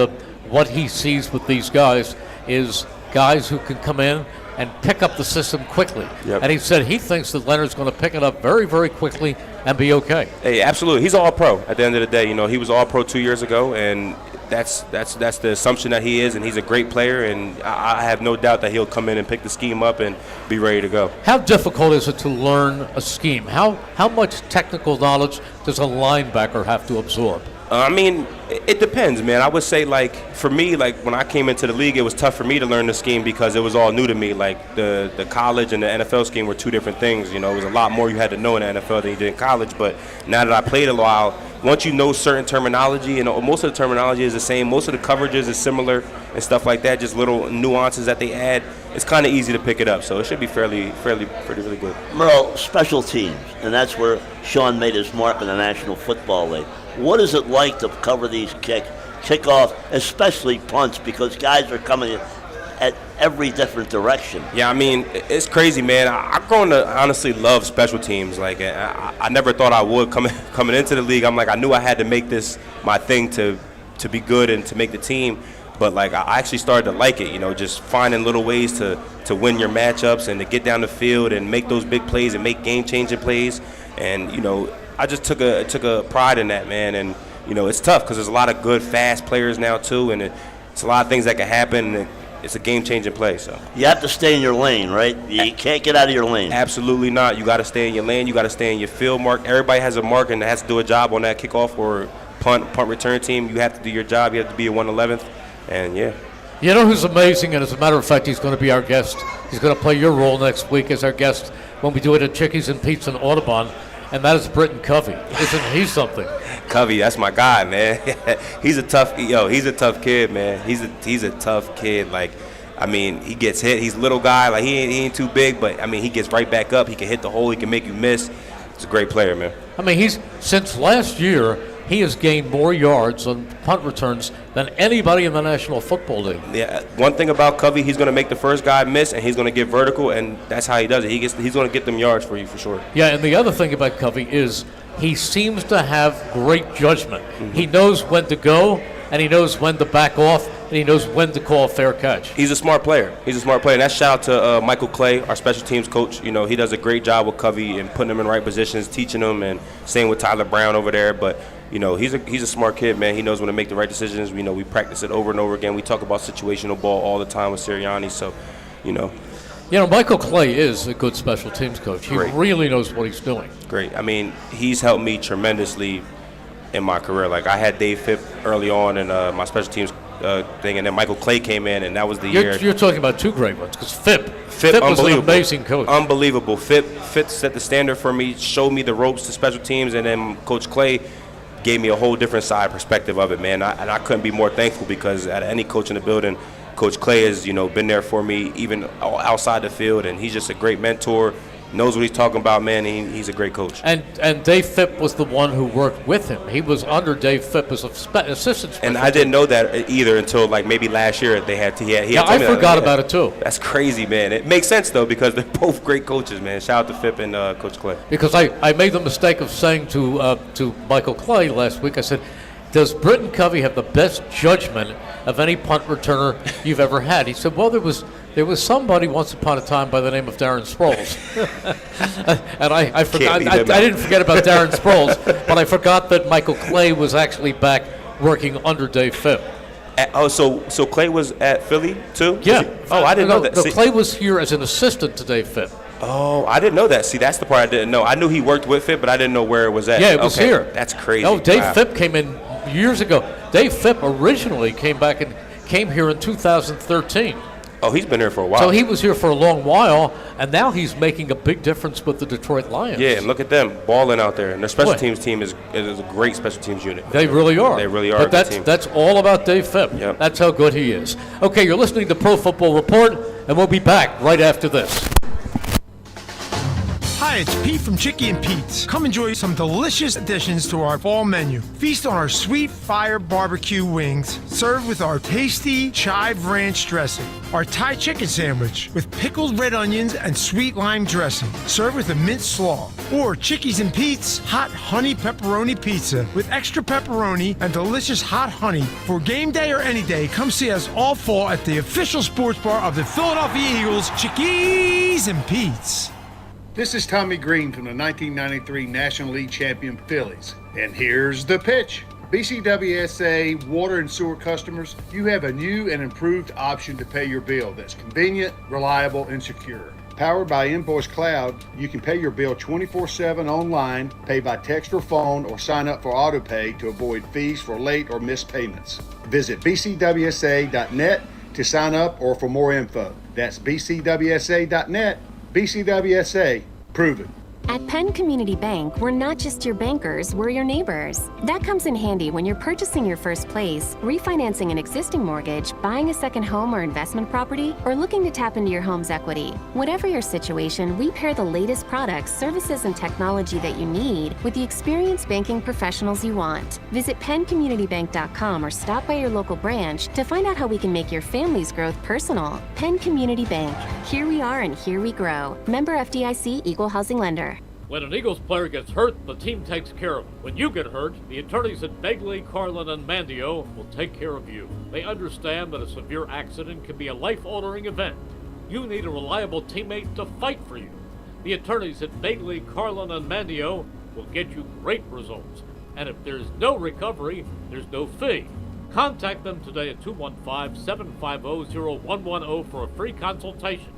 what he sees with these guys is guys who can come in and pick up the system quickly. Yep. And he said he thinks that Leonard's going to pick it up very, very quickly and be okay. Hey, absolutely. He's all pro at the end of the day. You know, he was all pro 2 years ago, and that's the assumption that he is, and he's a great player, and I have no doubt that he'll come in and pick the scheme up and be ready to go. How difficult is it to learn a scheme? How much technical knowledge does a linebacker have to absorb? I mean, it depends, man. I would say, like, for me, like, when I came into the league, it was tough for me to learn the scheme because it was all new to me. Like, the college and the NFL scheme were two different things. You know, it was a lot more you had to know in the NFL than you did in college. But now that I played a while, once you know certain terminology, and most of the terminology is the same, most of the coverages is similar and stuff like that, just little nuances that they add, it's kind of easy to pick it up. So it should be really good. Merrill, special teams, and that's where Shaun made his mark in the National Football League. What is it like to cover these kickoffs, especially punts, because guys are coming at every different direction? Yeah, I mean, it's crazy, man. I've grown to honestly love special teams. Like, I never thought I would coming into the league. I'm like, I knew I had to make this my thing to be good and to make the team. But, like, I actually started to like it, you know, just finding little ways to win your matchups and to get down the field and make those big plays and make game-changing plays. And, you know, I just took a pride in that, man. And, you know, it's tough because there's a lot of good, fast players now, too. And it's a lot of things that can happen. And it's a game-changing play. So you have to stay in your lane, right? You can't get out of your lane. Absolutely not. You got to stay in your lane. You got to stay in your field mark. Everybody has a mark and has to do a job on that kickoff or punt return team. You have to do your job. You have to be a 111th. And, yeah. You know who's amazing, and as a matter of fact, he's going to be our guest. He's going to play your role next week as our guest when we do it at Chickies and Pete's in Audubon, and that is Britton Covey. Isn't he something? Covey, that's my guy, man. He's a tough kid, man. He's a tough kid. Like, I mean, he gets hit. He's a little guy. Like, he ain't too big, but, I mean, he gets right back up. He can hit the hole. He can make you miss. He's a great player, man. I mean, since last year, he has gained more yards on punt returns than anybody in the National Football League. Yeah, one thing about Covey, he's going to make the first guy miss, and he's going to get vertical, and that's how he does it. He's going to get them yards for you for sure. Yeah, and the other thing about Covey is he seems to have great judgment. Mm-hmm. He knows when to go, and he knows when to back off, and he knows when to call a fair catch. He's a smart player. And that's shout out to Michael Clay, our special teams coach. You know, he does a great job with Covey and putting him in the right positions, teaching him, and same with Tyler Brown over there. But you know, he's a smart kid, man. He knows when to make the right decisions. You know, we practice it over and over again. We talk about situational ball all the time with Sirianni. So, you know. You know, Michael Clay is a good special teams coach. He really knows what he's doing. Great. I mean, he's helped me tremendously in my career. Like, I had Dave Phipp early on in my special teams thing, and then Michael Clay came in, and that was the year. You're talking about two great ones, because Phipp was an amazing coach. Unbelievable. Phipp set the standard for me, showed me the ropes to special teams, and then Coach Clay gave me a whole different side perspective of it, man. And I couldn't be more thankful, because out of any coach in the building, Coach Clay has, you know, been there for me even outside the field, and he's just a great mentor, knows what he's talking about, man. He's a great coach. And Dave Phipp was the one who worked with him. He was under Dave Phipp as assistant special And I didn't know that either until like maybe last year he had Yeah, I forgot about it too. That's crazy, man. It makes sense though because they're both great coaches, man. Shout out to Phipp and Coach Clay. Because I made the mistake of saying to Michael Clay last week, I said, does Britton Covey have the best judgment of any punt returner you've ever had? He said, well, there was somebody once upon a time by the name of Darren Sproles. And I forgot. I didn't forget about Darren Sproles, but I forgot that Michael Clay was actually back working under Dave Phipp. So Clay was at Philly too? Yeah. I didn't know that. No, Clay was here as an assistant to Dave Phipp. Oh, I didn't know that. See, that's the part I didn't know. I knew he worked with Phipp, but I didn't know where it was at. Yeah, it was here. That's crazy. No, Dave Phipp came in years ago. Dave Phipp originally came here in 2013. Oh, he's been here for a while. So he was here for a long while, and now he's making a big difference with the Detroit Lions. Yeah, and look at them balling out there. And their special teams team is a great special teams unit. They really are. They really are. But that's all about Dave Phipp. Yep. That's how good he is. Okay, you're listening to Pro Football Report, and we'll be back right after this. Hi, it's Pete from Chicky and Pete's. Come enjoy some delicious additions to our fall menu. Feast on our sweet fire barbecue wings, served with our tasty chive ranch dressing. Our Thai chicken sandwich with pickled red onions and sweet lime dressing, served with a mint slaw. Or Chickies and Pete's hot honey pepperoni pizza with extra pepperoni and delicious hot honey. For game day or any day, come see us all fall at the official sports bar of the Philadelphia Eagles, Chickies and Pete's. This is Tommy Green from the 1993 National League champion Phillies. And here's the pitch. BCWSA water and sewer customers, you have a new and improved option to pay your bill that's convenient, reliable, and secure. Powered by Invoice Cloud, you can pay your bill 24/7 online, pay by text or phone, or sign up for AutoPay to avoid fees for late or missed payments. Visit bcwsa.net to sign up or for more info. That's bcwsa.net. BCWSA, proven. At Penn Community Bank, we're not just your bankers, we're your neighbors. That comes in handy when you're purchasing your first place, refinancing an existing mortgage, buying a second home or investment property, or looking to tap into your home's equity. Whatever your situation, we pair the latest products, services, and technology that you need with the experienced banking professionals you want. Visit penncommunitybank.com or stop by your local branch to find out how we can make your family's growth personal. Penn Community Bank. Here we are and here we grow. Member FDIC, Equal Housing Lender. When an Eagles player gets hurt, the team takes care of him. When you get hurt, the attorneys at Begley, Carlin, and Mandio will take care of you. They understand that a severe accident can be a life-altering event. You need a reliable teammate to fight for you. The attorneys at Begley, Carlin, and Mandio will get you great results. And if there's no recovery, there's no fee. Contact them today at 215-750-0110 for a free consultation.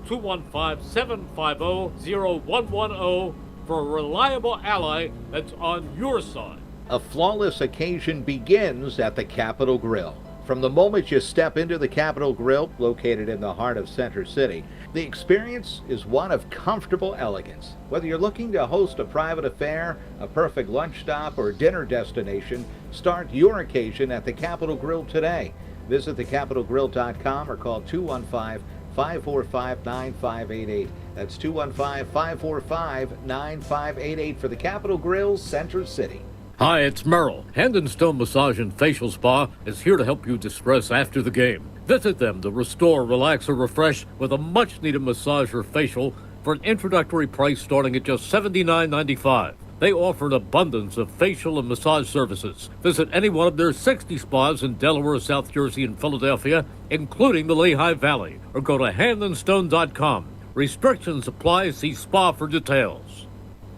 215-750-0110 for a reliable ally that's on your side. A flawless occasion begins at the Capitol Grill. From the moment you step into the Capitol Grill, located in the heart of Center City, the experience is one of comfortable elegance. Whether you're looking to host a private affair, a perfect lunch stop, or dinner destination, start your occasion at the Capitol Grill today. Visit thecapitolgrill.com or call 215-545-9588. That's 215-545-9588 for the Capitol Grill, Center City. Hi, it's Merrill. Hand & Stone Massage and Facial Spa is here to help you distress after the game. Visit them to restore, relax, or refresh with a much-needed massage or facial for an introductory price starting at just $79.95. They offer an abundance of facial and massage services. Visit any one of their 60 spas in Delaware, South Jersey, and Philadelphia, including the Lehigh Valley, or go to handandstone.com. Restrictions apply. See spa for details.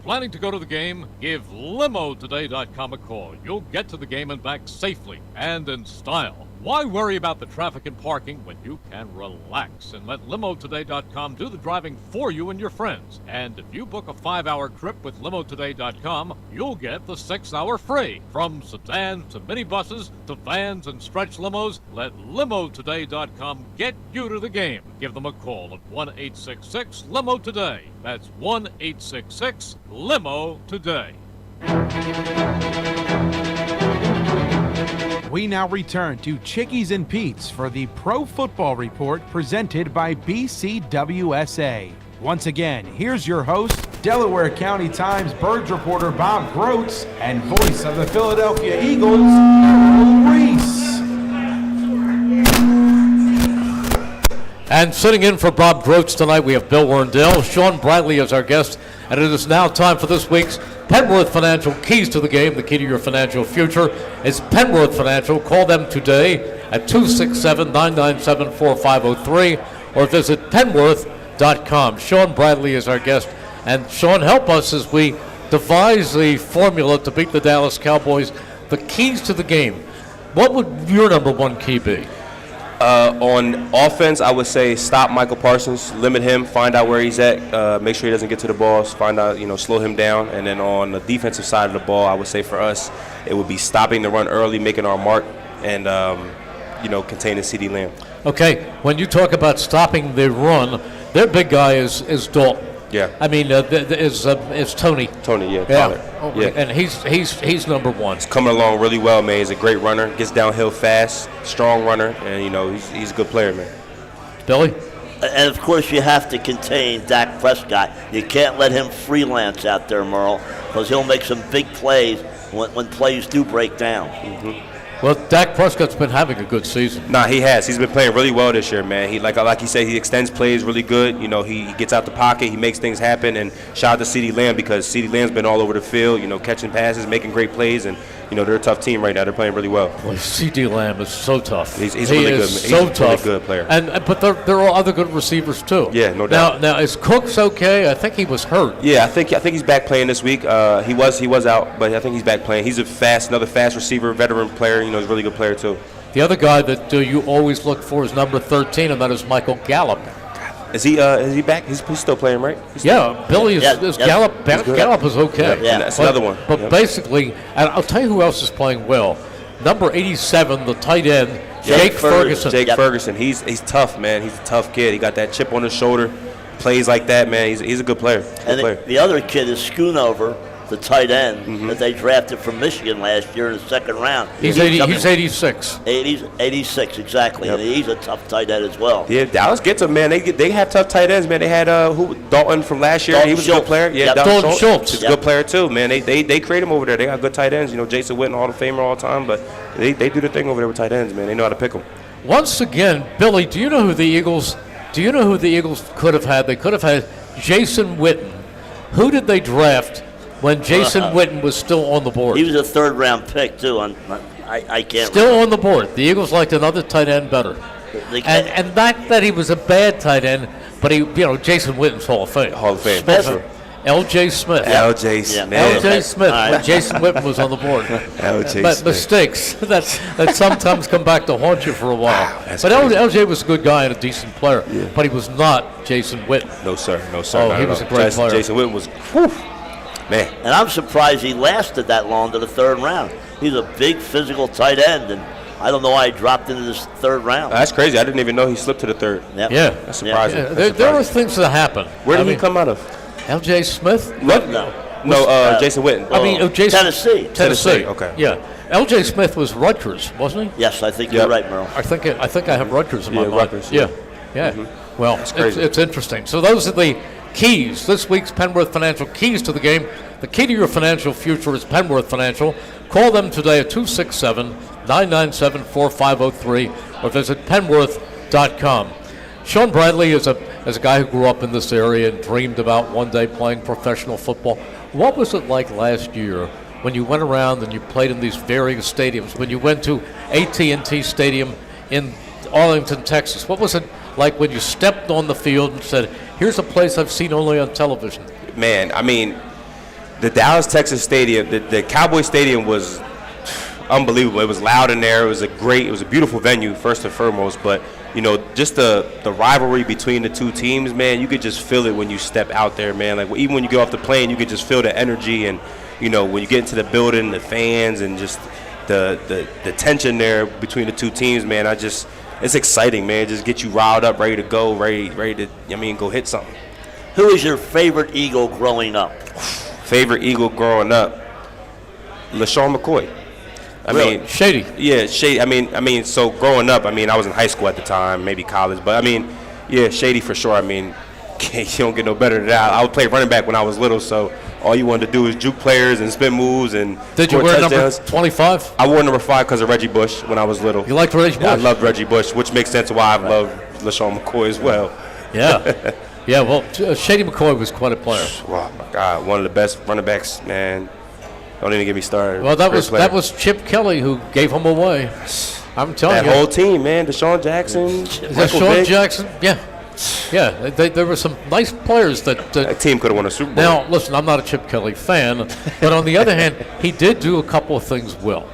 Planning to go to the game? Give LimoToday.com a call. You'll get to the game and back safely and in style. Why worry about the traffic and parking when you can relax and let LimoToday.com do the driving for you and your friends? And if you book a 5-hour trip with LimoToday.com, you'll get the 6-hour free. From sedans to minibuses to vans and stretch limos, let LimoToday.com get you to the game. Give them a call at 1-866-LIMO-TODAY. That's 1-866-LIMO-TODAY. We now return to Chickies and Pete's for the Pro Football Report presented by BCWSA. Once again, here's your host, Delaware County Times Birds reporter Bob Groats, and voice of the Philadelphia Eagles, Merrill Reese. And sitting in for Bob Groats tonight, we have Bill Werndl. Shaun Bradley is our guest, and it is now time for this week's Penworth Financial Keys to the Game. The key to your financial future is Penworth Financial. Call them today at 267-997-4503 or visit penworth.com. Shaun Bradley is our guest. And Shaun, help us as we devise the formula to beat the Dallas Cowboys, the keys to the game. What would your number one key be? On offense, I would say stop Michael Parsons, limit him, find out where he's at, make sure he doesn't get to the ball, find out, slow him down. And then on the defensive side of the ball, I would say for us, it would be stopping the run early, making our mark, and containing CeeDee Lamb. Okay, when you talk about stopping the run, their big guy is Dalton. Yeah. I mean, is Tony. Tony, yeah. Oh, yeah. And he's number one. He's coming along really well, man. He's a great runner. Gets downhill fast, strong runner, and he's a good player, man. Billy? And of course, you have to contain Dak Prescott. You can't let him freelance out there, Merle, because he'll make some big plays when plays do break down. Mm-hmm. Well, Dak Prescott's been having a good season. Nah, he has. He's been playing really well this year, man. He like he said, he extends plays really good. He gets out the pocket, he makes things happen. And shout out to CeeDee Lamb because CeeDee Lamb's been all over the field, catching passes, making great plays, and they're a tough team right now. They're playing really well. Boy, CeeDee Lamb is so tough. He's really good. He's so tough. Really good player. But there are other good receivers too. Yeah, no doubt. Now is Cooks okay? I think he was hurt. Yeah, I think he's back playing this week. He was out, but I think he's back playing. He's another fast receiver, veteran player. He's a really good player too. The other guy that you always look for is number 13, and that is Michael Gallup. Is he back? He's still playing, right? Billy is Gallup. Gallup is okay. Yeah, that's another one. But basically, and I'll tell you who else is playing well. Number 87, the tight end, Jake Ferguson. Jake Ferguson. He's tough, man. He's a tough kid. He got that chip on his shoulder. Plays like that, man. He's a good player. The other kid is Schoonover, the tight end that they drafted from Michigan last year in the second round. He's 86. 86, exactly. Yep. And he's a tough tight end as well. Yeah, Dallas gets him, man. They have tough tight ends, man. They had Dalton from last year. Dalton he was Schultz. a good player. Yeah, Yep. Dalton Schultz. Schultz is a good player too, man. They create him over there. They got good tight ends. Jason Witten, Hall of Famer all the time, but they do the thing over there with tight ends, man. They know how to pick them. Once again, Billy, do you know who the Eagles could have had? They could have had Jason Witten. Who did they draft when Jason Witten was still on the board? He was a third-round pick, too. I can't Still remember. on the board. The Eagles liked another tight end better. And not that he was a bad tight end, but Jason Witten's Hall of Fame. Hall of Fame. L.J. Smith. L.J. Smith. L.J. Smith when Jason Witten was on the board. L.J. But Smith. mistakes that sometimes come back to haunt you for a while. Wow, that's but crazy. L.J. was a good guy and a decent player, but he was not Jason Witten. No, sir. Oh, he was a great player. Jason Witten was, man. And I'm surprised he lasted that long to the third round. He's a big physical tight end, and I don't know why he dropped into this third round. That's crazy. I didn't even know he slipped to the third. Yep. Yeah. That's surprising. Yeah. There are things that happen. Where did he come out of? L.J. Smith? No. Jason Witten. Jason. Tennessee. Okay. Yeah. L.J. Smith was Rutgers, wasn't he? Yes, I think you're right, Merrill. I think I have Rutgers in my mind. Rutgers, Yeah. Mm-hmm. Well, crazy. it's interesting. So those are the keys. This week's Penworth Financial keys to the game. The key to your financial future is Penworth Financial. Call them today at 267-997-4503 or visit penworth.com. Shaun Bradley is a guy who grew up in this area and dreamed about one day playing professional football. What was it like last year when you went around and you played in these various stadiums? When you went to AT&T Stadium in Arlington, Texas, what was it like when you stepped on the field and said, here's a place I've seen only on television? Man, I mean, the Dallas, Texas Stadium, the Cowboy Stadium was unbelievable. It was loud in there. It was a beautiful venue, first and foremost. But, just the rivalry between the two teams, man, you could just feel it when you step out there, man. Like, even when you get off the plane, you could just feel the energy. And, when you get into the building, the fans, and just the tension there between the two teams, man, it's exciting, man. It just get you riled up, ready to go, ready to, go hit something. Who is your favorite Eagle growing up? Favorite Eagle growing up? LaShawn McCoy. I mean, Shady. Yeah, Shady. I mean, so growing up, I was in high school at the time, maybe college, but Shady for sure. you don't get no better than that. I would play running back when I was little, so all you wanted to do is juke players and spin moves and Did you score wear touchdowns. number 25? I wore number 5 because of Reggie Bush when I was little. You liked Reggie Bush? Yeah, I loved Reggie Bush, which makes sense why I love LaShawn McCoy as well. Yeah. Yeah, well, Shady McCoy was quite a player. Oh, my God. One of the best running backs, man. Don't even get me started. Well, that was Chip Kelly who gave him away. I'm telling you. That whole team, man. Deshaun Jackson. Deshaun Jackson, yeah. Yeah, there were some nice players that team could have won a Super Bowl. Now, listen, I'm not a Chip Kelly fan, but on the other hand, he did do a couple of things well.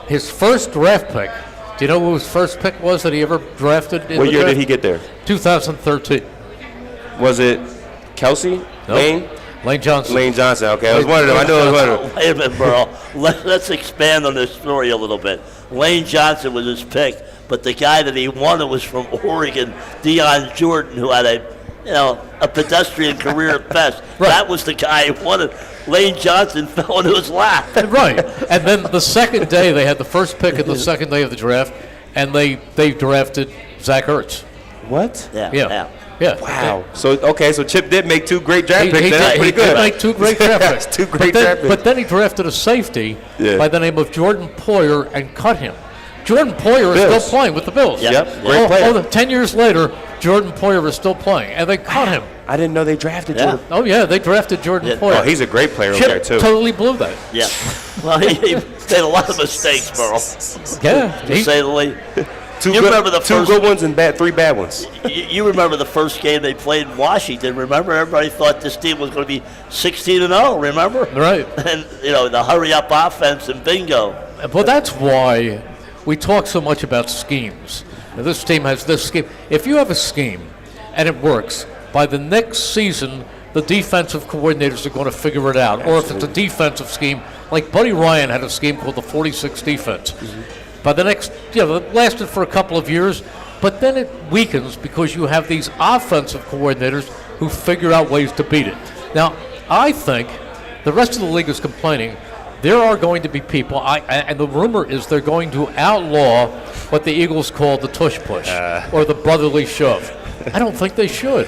His first draft pick, do you know who his first pick was that he ever drafted? What year did he get there? 2013. Was it Kelsey? Nope. Lane Johnson. Lane Johnson, okay. I was one of them. I knew it was one of them. Wait a minute, Burrow. Let's expand on this story a little bit. Lane Johnson was his pick, but the guy that he wanted was from Oregon, Deion Jordan, who had a pedestrian career at best. Right. That was the guy he wanted. Lane Johnson fell into his lap. Right. And then the second day, they had the first pick in the second day of the draft, and they drafted Zach Ertz. What? Yeah. Wow. So Chip did make 2 great draft picks. He That's pretty good. did make 2 great draft picks. 2 great draft picks. But then he drafted a safety by the name of Jordan Poyer and cut him. Jordan Poyer is still playing with the Bills. Yep. Great player. 10 years later, Jordan Poyer is still playing, and they cut him. I didn't know they drafted Jordan. Oh, yeah, they drafted Jordan Poyer. Oh, he's a great player Chip over there, too. Totally blew that. Yeah. Well, he made a lot of mistakes, Burrow. Yeah. To say the least. Two good ones and 3 bad ones. You remember the first game they played in Washington, remember? Everybody thought this team was going to be 16-0, remember? Right. And, the hurry-up offense and bingo. Well, that's why we talk so much about schemes. Now, this team has this scheme. If you have a scheme and it works, by the next season, the defensive coordinators are going to figure it out. Absolutely. Or if it's a defensive scheme, like Buddy Ryan had a scheme called the 46 defense. Mm-hmm. By the next, it lasted for a couple of years, but then it weakens because you have these offensive coordinators who figure out ways to beat it. Now, I think the rest of the league is complaining. There are going to be people, and the rumor is they're going to outlaw what the Eagles call the tush push or the brotherly shove. I don't think they should.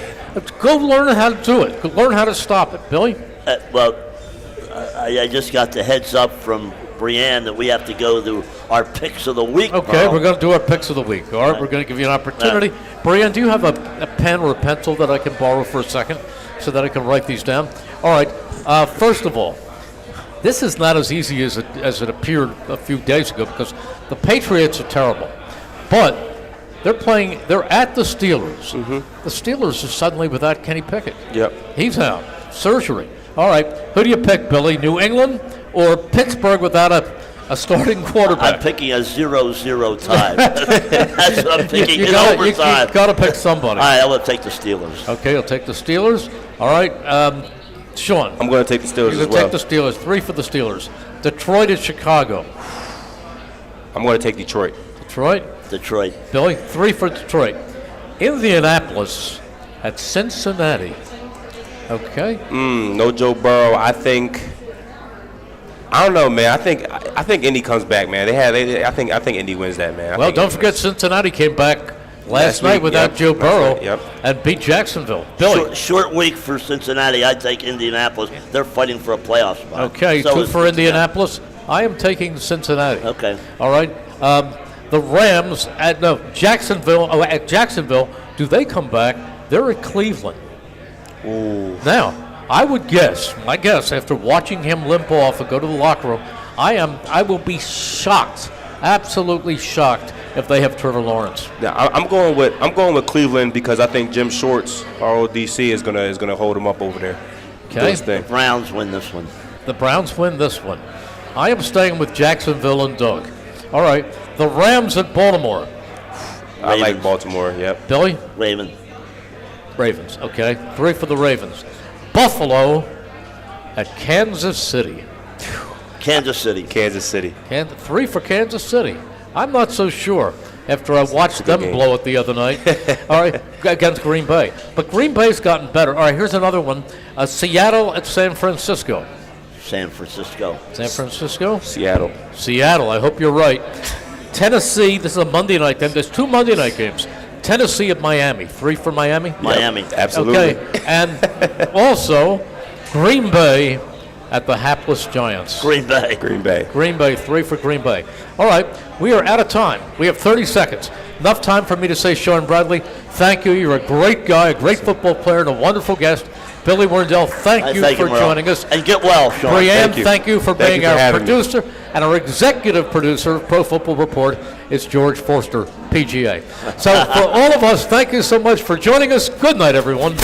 Go learn how to do it. Go learn how to stop it, Billy. I just got the heads up from Brianne that we have to go to our picks of the week. Okay, we're going to do our picks of the week. All right, we're going to give you an opportunity. Brianne, do you have a pen or a pencil that I can borrow for a second so that I can write these down? All right, first of all, this is not as easy as it appeared a few days ago because the Patriots are terrible. But they're at the Steelers. Mm-hmm. The Steelers are suddenly without Kenny Pickett. Yep. He's out. Surgery. All right, who do you pick, Billy? New England or Pittsburgh without a starting quarterback? I'm picking a 0-0 tie. That's what I'm picking in overtime. You've got to pick somebody. All right, I will take the Steelers. Okay, I'll take the Steelers. All right, Shaun. I'm going to take the Steelers as well. You're going to take the Steelers. 3 for the Steelers. Detroit and Chicago. I'm going to take Detroit. Detroit. Billy, 3 for Detroit. Indianapolis at Cincinnati. Okay. No Joe Burrow. I don't know, man. I think Indy comes back, man. I think Indy wins that, man. Well, don't forget Cincinnati came back last night without Joe Burrow and beat Jacksonville. Billy. Short week for Cincinnati. I take Indianapolis. They're fighting for a playoff spot. Okay, so 2 for Indianapolis. I am taking Cincinnati. Okay. All right. The Rams at Jacksonville. Oh, at Jacksonville, do they come back? They're at Cleveland. Ooh. Now, I would guess, my guess, after watching him limp off and go to the locker room, I will be shocked, absolutely shocked, if they have Trevor Lawrence. Yeah, I'm going with Cleveland because I think Jim Shorts, our old DC, is gonna hold him up over there. Okay. The Browns win this one. The Browns win this one. I am staying with Jacksonville and Doug. All right, the Rams at Baltimore. I like Baltimore. Yep. Billy. Ravens. Okay. 3 for the Ravens. Buffalo at Kansas City. Kansas City. 3 for Kansas City. I'm not so sure after I watched them blow it the other night. All right, against Green Bay. But Green Bay's gotten better. All right, here's another one. Seattle at San Francisco. San Francisco. Seattle. I hope you're right. Tennessee, this is a Monday night game. There's 2 Monday night games. Tennessee at Miami. 3 for Miami? Miami. Absolutely. Okay. And also Green Bay at the hapless Giants. Green Bay. Green Bay. Green Bay, 3 for Green Bay. All right, we are out of time. We have 30 seconds. Enough time for me to say, Shaun Bradley, thank you. You're a great guy, a great football player, and a wonderful guest. Billy Werndl, thank you for joining us. And get well, Shaun. Brianne, thank you for being our producer. Me. And our executive producer of Pro Football Report is George Forster, PGA. So for all of us, thank you so much for joining us. Good night, everyone.